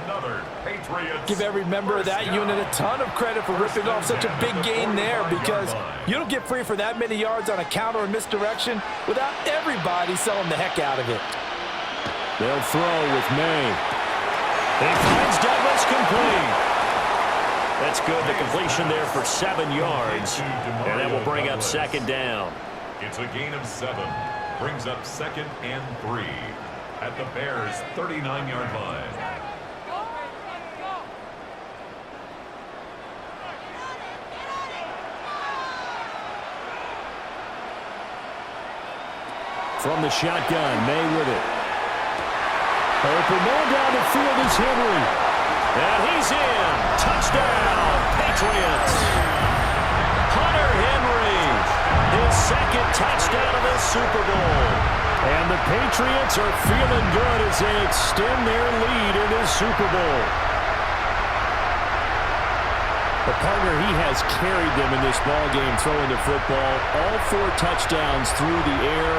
Give every member of that unit a ton of credit for ripping off such a big gain there, because you don't get free for that many yards on a counter or misdirection without everybody selling the heck out of it. They'll throw with May. He finds Douglas complete. That's good. The completion there for 7 yards. And that will bring up second down. It's a gain of 7. Brings up 2nd and 3 at the Bears' 39-yard line. From the shotgun, May with it. Open man down the field is Henry. And he's in. Touchdown, Patriots. Hunter Henry, his second touchdown of the Super Bowl. And the Patriots are feeling good as they extend their lead in this Super Bowl. The partner, he has carried them in this ballgame throwing the football. All 4 touchdowns through the air.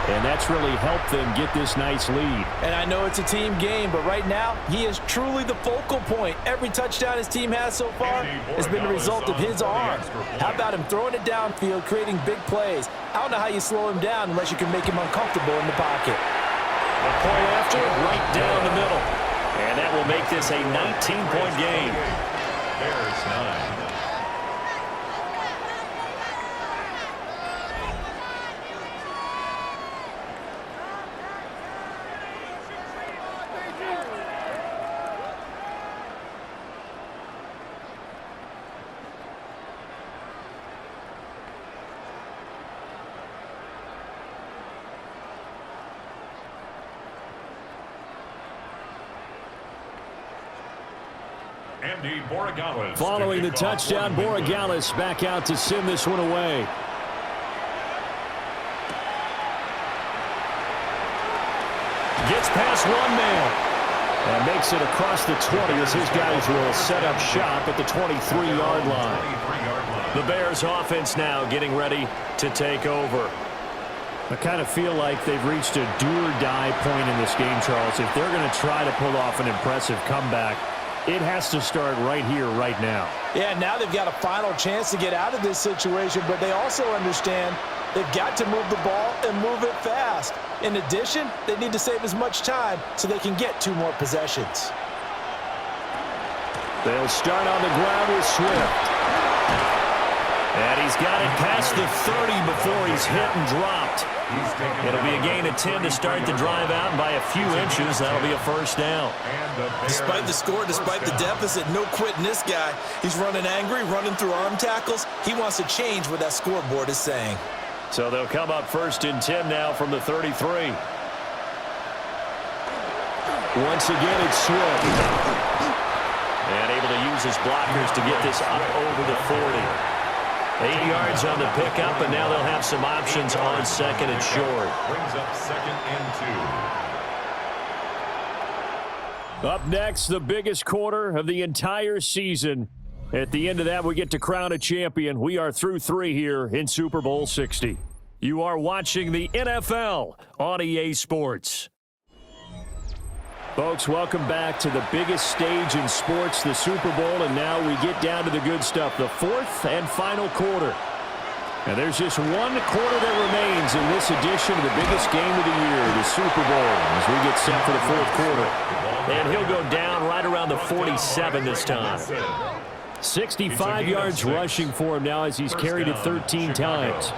And that's really helped them get this nice lead. And I know it's a team game, but right now, he is truly the focal point. Every touchdown his team has so far has been the result of his arm. How about him throwing it downfield, creating big plays? I don't know how you slow him down unless you can make him uncomfortable in the pocket. A point after, right down the middle. And that will make this a 19-point game. Bears 9. Following the touchdown, Borregales back out to send this one away. Gets past one man. And makes it across the 20 as his guys will set up shop at the 23-yard line. The Bears offense now getting ready to take over. I kind of feel like they've reached a do-or-die point in this game, Charles. If they're going to try to pull off an impressive comeback, it has to start right here, right now. Yeah, now they've got a final chance to get out of this situation, but they also understand they've got to move the ball and move it fast. In addition, they need to save as much time so they can get 2 more possessions. They'll start on the ground with Swift. And he's got it past the 30 before he's hit and dropped. It'll be a gain of 10 to start the drive out, and by a few inches, that'll be a first down. Despite the score, despite the deficit, no quitting this guy. He's running angry, running through arm tackles. He wants to change what that scoreboard is saying. So they'll come up 1st and 10 now from the 33. Once again, it's Swift. And able to use his blockers to get this up over the 40. 8 yards on the pickup, and now they'll have some options on 2nd and short. Brings up 2nd and 2. Up next, the biggest quarter of the entire season. At the end of that, we get to crown a champion. We are through 3 here in Super Bowl 60. You are watching the NFL on EA Sports. Folks, welcome back to the biggest stage in sports, the Super Bowl, and now we get down to the good stuff, the 4th and final quarter. And there's just 1 quarter that remains in this edition of the biggest game of the year, the Super Bowl, as we get set for the 4th quarter. And he'll go down right around the 47 this time. 65 yards rushing for him now as he's carried it 13 times.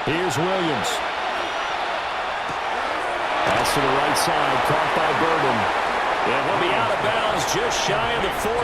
Here's Williams. Pass to the right side, caught by Burden. And he'll be out of bounds just shy of the 40.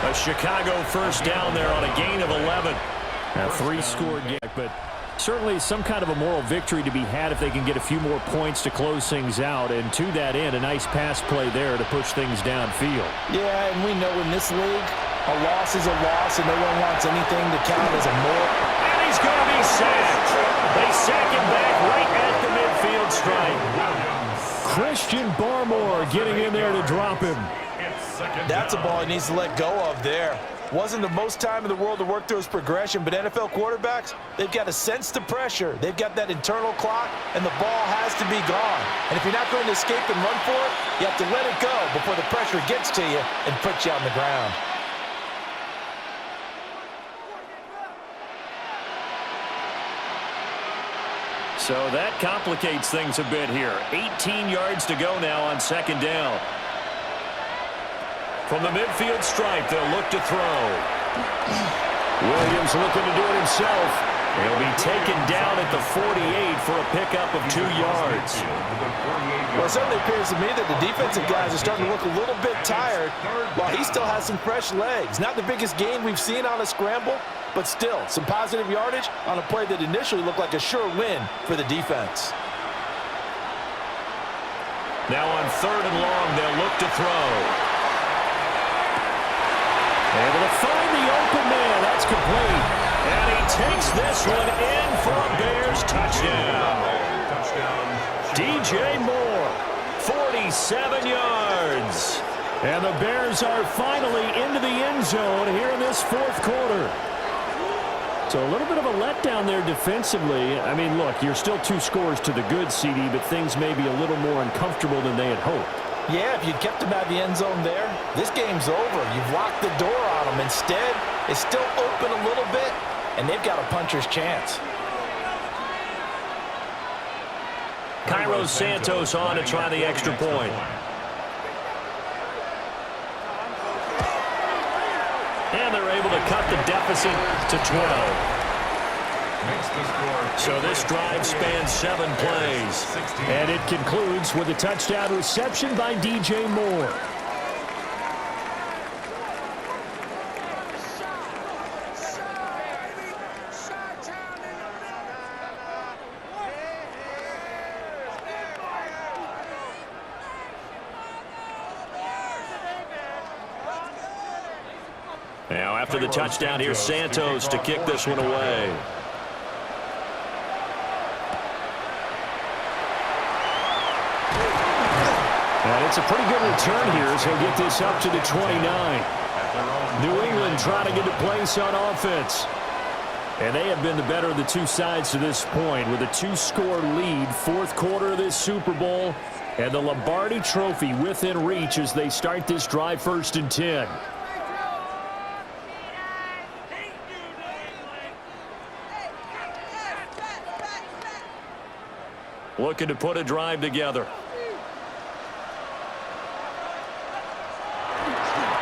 A Chicago first down there on a gain of 11. A 3-score game, but certainly some kind of a moral victory to be had if they can get a few more points to close things out. And to that end, a nice pass play there to push things downfield. Yeah, and we know in this league, a loss is a loss, and no one wants anything to count as a moral. And he's going to be sacked. They sack him back right at the midfield stripe. Christian Barmore getting in there to drop him. That's a ball he needs to let go of there. Wasn't the most time in the world to work through his progression, but NFL quarterbacks, they've got to sense the pressure. They've got that internal clock, and the ball has to be gone. And if you're not going to escape and run for it, you have to let it go before the pressure gets to you and puts you on the ground. So that complicates things a bit here. 18 yards to go now on second down. From the midfield stripe, they'll look to throw. Williams looking to do it himself. He'll be taken down at the 48 for a pickup of 2 yards. Well, it certainly appears to me that the defensive guys are starting to look a little bit tired while he still has some fresh legs. Not the biggest gain we've seen on a scramble, but still some positive yardage on a play that initially looked like a sure win for the defense. Now on third and long, they'll look to throw. Able to find the open man. That's complete. And he takes this one in for a Bears touchdown. DJ Moore, 47 yards. And the Bears are finally into the end zone here in this fourth quarter. So a little bit of a letdown there defensively. I mean, look, you're still 2 scores to the good, CD, but things may be a little more uncomfortable than they had hoped. Yeah, if you'd kept him out of the end zone there, this game's over. You've locked the door on him. Instead, it's still open a little bit, and they've got a puncher's chance. Cairo Santos on to try the extra point. And they're able to cut the deficit to 12. So this drive spans 7 plays. And it concludes with a touchdown reception by DJ Moore. Now after the touchdown, here's Santos to kick this one away. And it's a pretty good return here as he'll get this up to the 29. New England trying to get a place on offense. And they have been the better of the 2 sides to this point with a 2-score lead, fourth quarter of this Super Bowl, and the Lombardi Trophy within reach as they start this drive 1st and 10. Looking to put a drive together.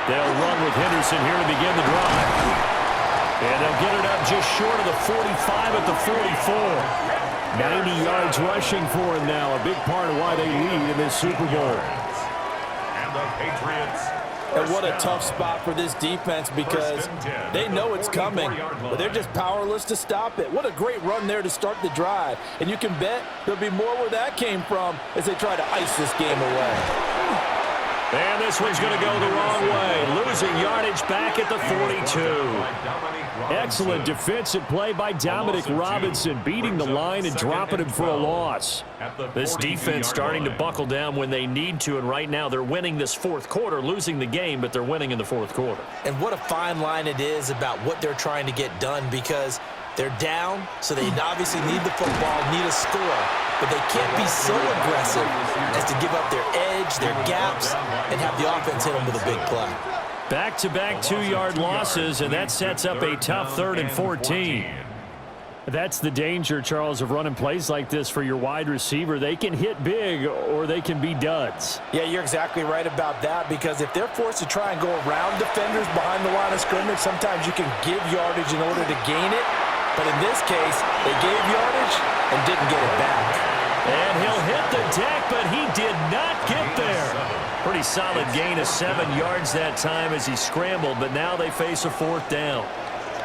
They'll run with Henderson here to begin the drive. And they'll get it up just short of the 45 at the 44. 90 yards rushing for him now. A big part of why they lead in this Super Bowl. And the Patriots. And what a tough spot for this defense because they know it's coming, but they're just powerless to stop it. What a great run there to start the drive. And you can bet there'll be more where that came from as they try to ice this game away. And this one's going to go the wrong way. Losing yardage back at the 42. Excellent defensive play by Dominic Robinson, beating the line and dropping him for a loss. This defense starting to buckle down when they need to, and right now they're winning this fourth quarter, losing the game, but they're winning in the fourth quarter. And what a fine line it is about what they're trying to get done because they're down, so they obviously need the football, need a score, but they can't be so aggressive as to give up their edge, their gaps, and have the offense hit them with a big play. Back-to-back 2-yard losses, and that sets up a tough 3rd and 14. That's the danger, Charles, of running plays like this for your wide receiver. They can hit big or they can be duds. Yeah, you're exactly right about that because if they're forced to try and go around defenders behind the line of scrimmage, sometimes you can give yardage in order to gain it. But in this case, they gave yardage and didn't get it back. And he'll hit the deck, but he did not get there. Pretty solid gain of 7 yards that time as he scrambled, but now they face a 4th down.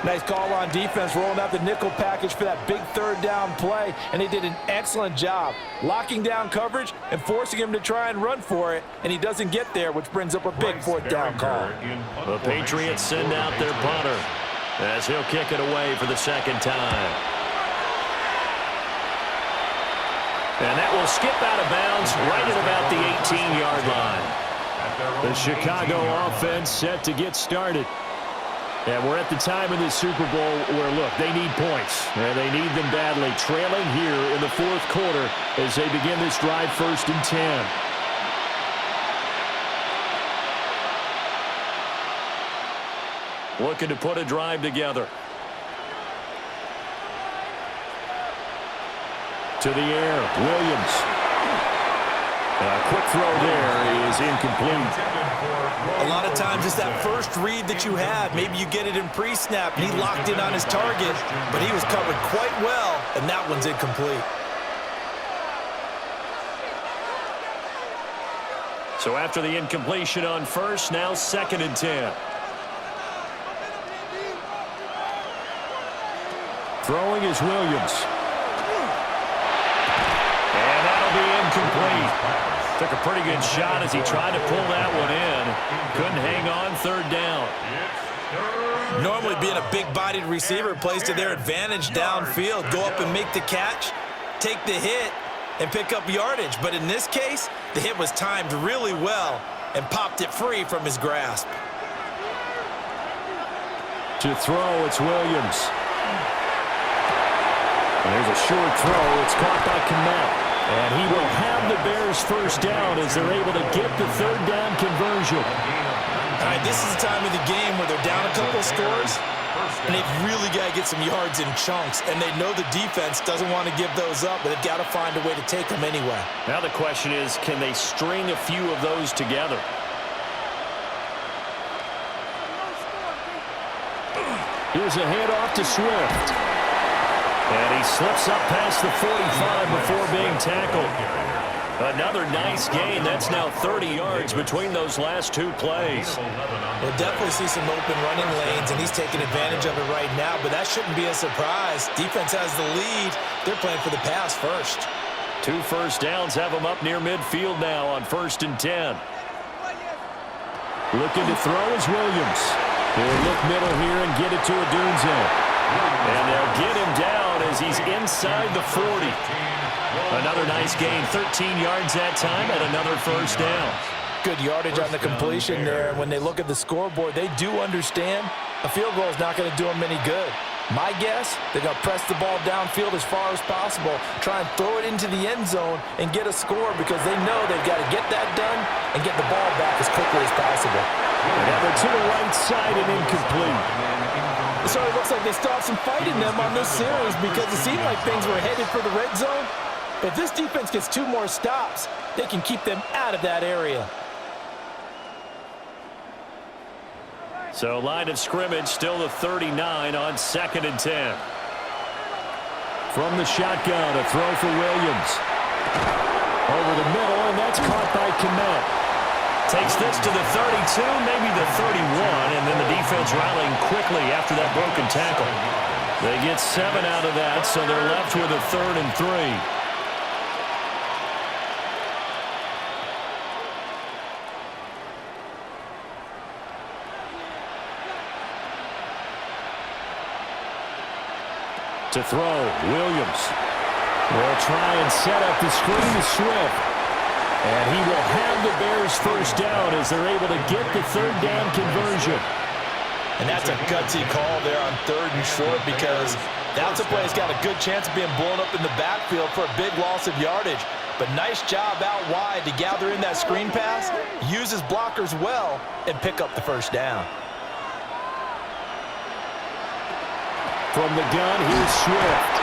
Nice call on defense, rolling out the nickel package for that big 3rd down play, and they did an excellent job locking down coverage and forcing him to try and run for it, and he doesn't get there, which brings up a big 4th down call. The Patriots send out their punter as he'll kick it away for the 2nd time. And that will skip out of bounds right at about the 18-yard line. The Chicago offense set to get started. And we're at the time in this Super Bowl where, look, they need points. And they need them badly. Trailing here in the 4th quarter as they begin this drive 1st and 10. Looking to put a drive together. To the air, Williams. A quick throw there is incomplete. A lot of times it's that first read that you have. Maybe you get it in pre-snap, and he locked in on his target, but he was covered quite well, and that one's incomplete. So after the incompletion on 1st, now 2nd and 10. Throwing is Williams. And that'll be incomplete. Took a pretty good shot as he tried to pull that one in. Couldn't hang on 3rd down. Normally being a big-bodied receiver plays to their advantage downfield. Go up and make the catch, take the hit, and pick up yardage. But in this case, the hit was timed really well and popped it free from his grasp. To throw, it's Williams. And there's a short throw. It's caught by Kmet. And he will have the Bears 1st down as they're able to get the 3rd down conversion. All right, this is the time of the game where they're down a couple scores, and they've really got to get some yards in chunks, and they know the defense doesn't want to give those up, but they've got to find a way to take them anyway. Now the question is, can they string a few of those together? Here's a handoff to Swift. And he slips up past the 45 before being tackled. Another nice gain. That's now 30 yards between those last 2 plays. We'll definitely see some open running lanes, and he's taking advantage of it right now, but that shouldn't be a surprise. Defense has the lead. They're playing for the pass first. 2 1st downs have them up near midfield now on 1st and 10. Looking to throw is Williams. He'll look middle here and get it to Odunze. And they'll get him down as he's inside the 40. Another nice gain, 13 yards that time, and another 1st down. Good yardage on the completion there. And when they look at the scoreboard, they do understand a field goal is not going to do them any good. My guess, they're going to press the ball downfield as far as possible, try and throw it into the end zone and get a score because they know they've got to get that done and get the ball back as quickly as possible. Now they're to the right side and incomplete. So it looks like they still have some fight in them on this series because it seemed like things were headed for the red zone. But if this defense gets 2 more stops, they can keep them out of that area. So line of scrimmage still the 39 on 2nd and 10. From the shotgun, a throw for Williams. Over the middle, and that's caught by Kmet. Takes this to the 32, maybe the 31, and then the defense rallying quickly after that broken tackle. They get 7 out of that, so they're left with a 3rd and 3. To throw, Williams will try and set up the screen to Swift. And he will have the Bears 1st down as they're able to get the 3rd down conversion. And that's a gutsy call there on 3rd and short because that's a play that's got a good chance of being blown up in the backfield for a big loss of yardage. But nice job out wide to gather in that screen pass, use his blockers well, and pick up the 1st down. From the gun, here's Swift.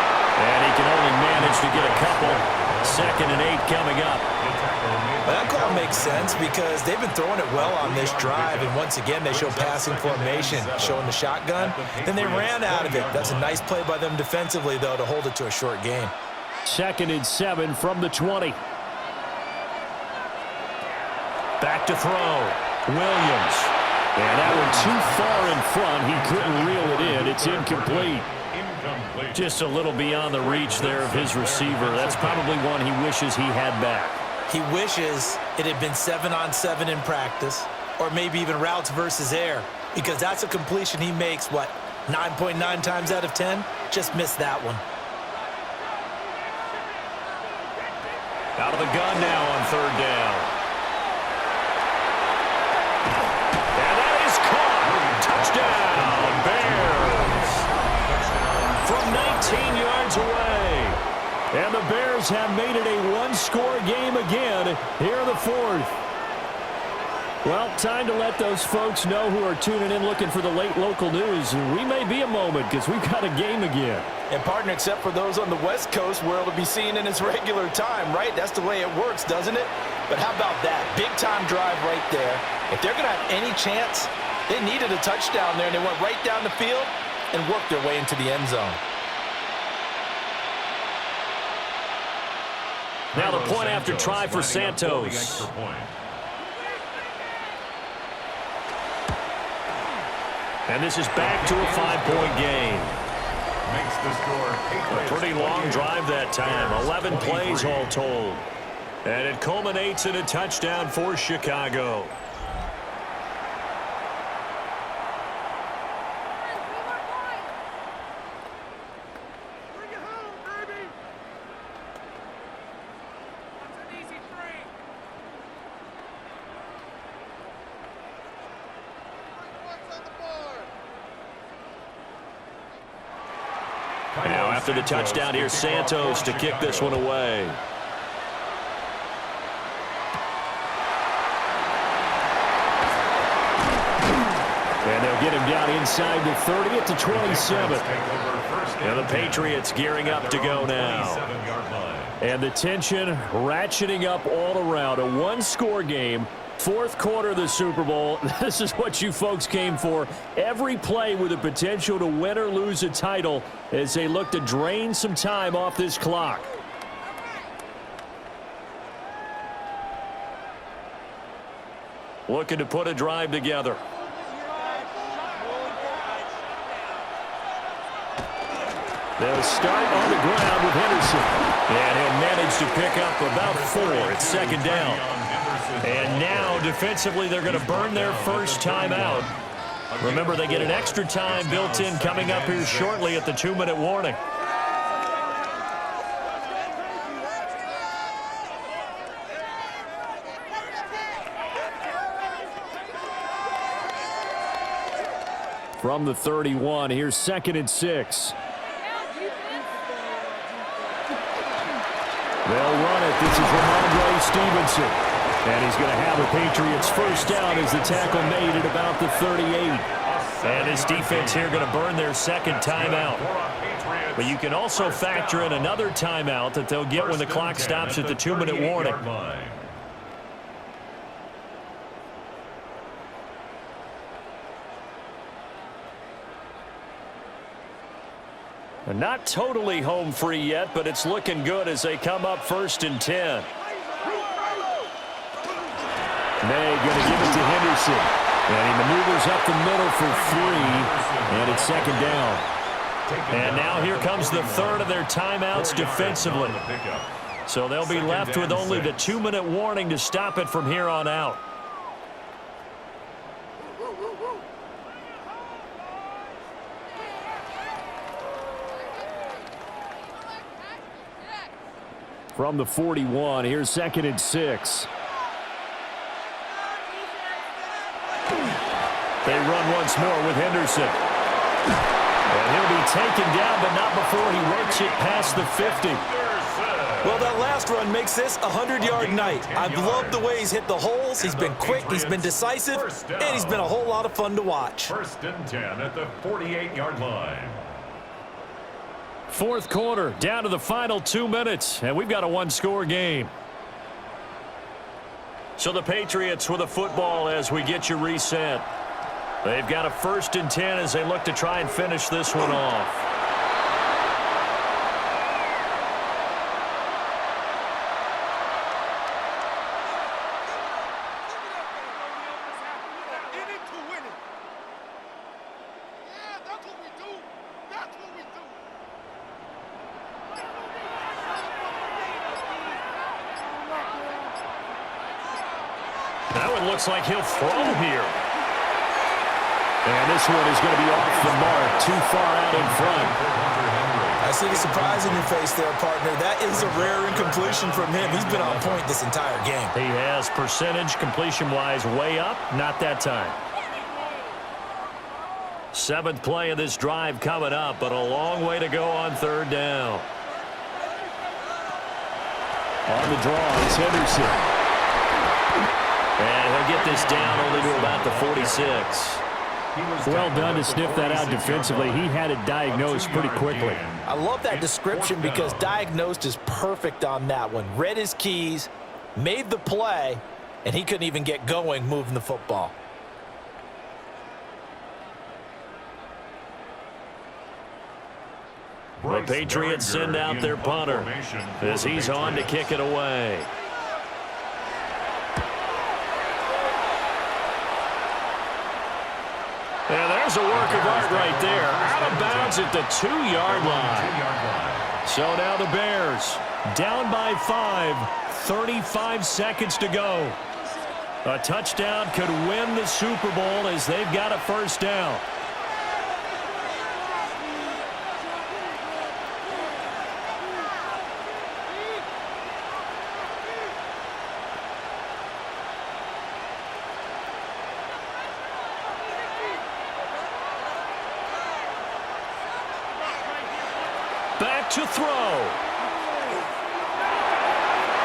And he can only manage to get a couple. 2nd and 8 coming up. Well, that call makes sense because they've been throwing it well on this drive, and once again they show passing formation, showing the shotgun. Then they ran out of it. That's a nice play by them defensively, though, to hold it to a short gain. 2nd and 7 from the 20. Back to throw. Williams. And that one too far in front. He couldn't reel it in. It's incomplete. Just a little beyond the reach there of his receiver. That's probably one he wishes he had back. He wishes it had been 7-on-7 in practice, or maybe even routes versus air, because that's a completion he makes, 9.9 times out of 10? Just missed that one. Out of the gun now on third down. And that is caught. Touchdown, Bears. From 19 yards away. And the Bears have made it a one-score game again here in the fourth. Well, time to let those folks know who are tuning in looking for the late local news. We may be a moment because we've got a game again. And, partner, except for those on the West Coast where it'll be seen in its regular time, right? That's the way it works, doesn't it? But how about that? Big-time drive right there. If they're going to have any chance, they needed a touchdown there, and they went right down the field and worked their way into the end zone. Now the point after try for Santos. And this is back to a 5-point game. Makes the score A pretty long drive that time. 11 plays all told. And it culminates in a touchdown for Chicago. Now after the touchdown, here's Santos to kick this one away. And they'll get him down inside the 30 at the 27. And the Patriots gearing up to go now. And the tension ratcheting up all around. A one-score game. Fourth quarter of the Super Bowl. This is what you folks came for. Every play with the potential to win or lose a title as they look to drain some time off this clock. Looking to put a drive together. They'll start on the ground with Henderson. And he'll manage to pick up about 4. It's second down. And now, defensively, they're going to burn their first timeout. Remember, they get an extra time built in coming up here shortly at the 2-minute warning. From the 31, here's 2nd and 6. They'll run it. This is Ramondre Stevenson. And he's going to have a Patriots first down as the tackle made at about the 38. And this defense here going to burn their second timeout. But you can also factor in another timeout that they'll get when the clock stops at the 2-minute warning. They're not totally home free yet, but it's looking good as they come up 1st and 10. May going to give it to Henderson. And he maneuvers up the middle for 3. And it's second down. And now here comes the third of their timeouts defensively. So they'll be left with only the 2-minute warning to stop it from here on out. From the 41, here's 2nd and 6. They run once more with Henderson. And he'll be taken down, but not before he works it past the 50. Well, that last run makes this a 100-yard night. I've loved the way he's hit the holes. He's been quick, he's been decisive, and he's been a whole lot of fun to watch. 1st and 10 at the 48-yard line. Fourth quarter, down to the final 2 minutes, and we've got a one-score game. So the Patriots with a football as we get you reset. They've got a 1st and 10 as they look to try and finish this one off. That one looks like he'll throw here. And this one is going to be off the mark, too far out in front. I see the surprise in your face there, partner. That is a rare incompletion from him. He's been on point this entire game. He has percentage completion-wise way up, not that time. 7th play of this drive coming up, but a long way to go on 3rd down. On the draw is Henderson. And he'll get this down only to about the 46. Well done to sniff that out defensively. He had it diagnosed pretty quickly. I love that description because diagnosed is perfect on that one. Read his keys, made the play, and he couldn't even get going moving the football. The Patriots send out their punter as he's on to kick it away. And there's a work of art right there. Out of bounds at the 2-yard line. So now the Bears down by 5, 35 seconds to go. A touchdown could win the Super Bowl as they've got a 1st down. Back to throw.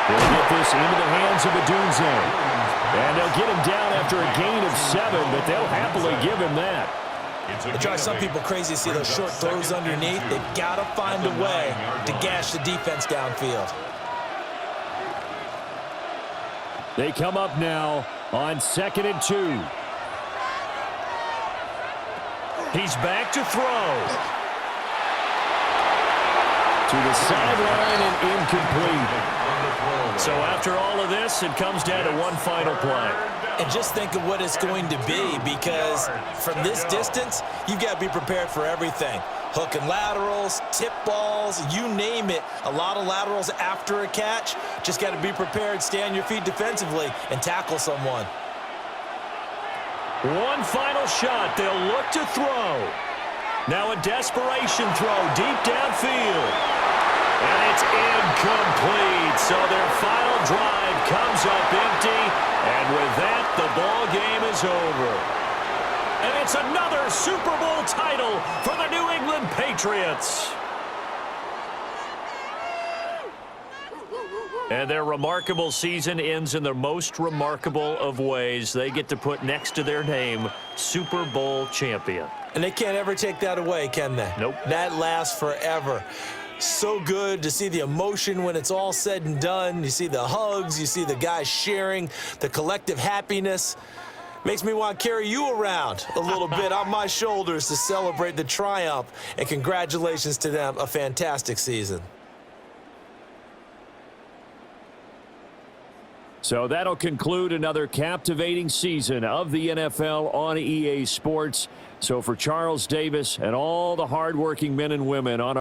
They'll get this into the hands of Adunze. And they'll get him down after a gain of 7, but they'll happily give him that. It drives some people crazy to see those short throws underneath. They've got to find a way to gash the defense downfield. They come up now on 2nd and 2. He's back to throw. To the sideline and incomplete. So after all of this, it comes down to one final play. And just think of what it's going to be, because from this distance, you've got to be prepared for everything. Hook and laterals, tip balls, you name it. A lot of laterals after a catch. Just got to be prepared, stay on your feet defensively, and tackle someone. One final shot. They'll look to throw. Now a desperation throw deep downfield. And it's incomplete. So their final drive comes up empty. And with that, the ball game is over. And it's another Super Bowl title for the New England Patriots. And their remarkable season ends in the most remarkable of ways. They get to put next to their name, Super Bowl champion. And they can't ever take that away, can they? Nope. That lasts forever. So good to see the emotion when it's all said and done. You see the hugs, you see the guys sharing, the collective happiness. Makes me want to carry you around a little bit on my shoulders to celebrate the triumph. And congratulations to them, a fantastic season. So that'll conclude another captivating season of the NFL on EA Sports. So for Charles Davis and all the hardworking men and women on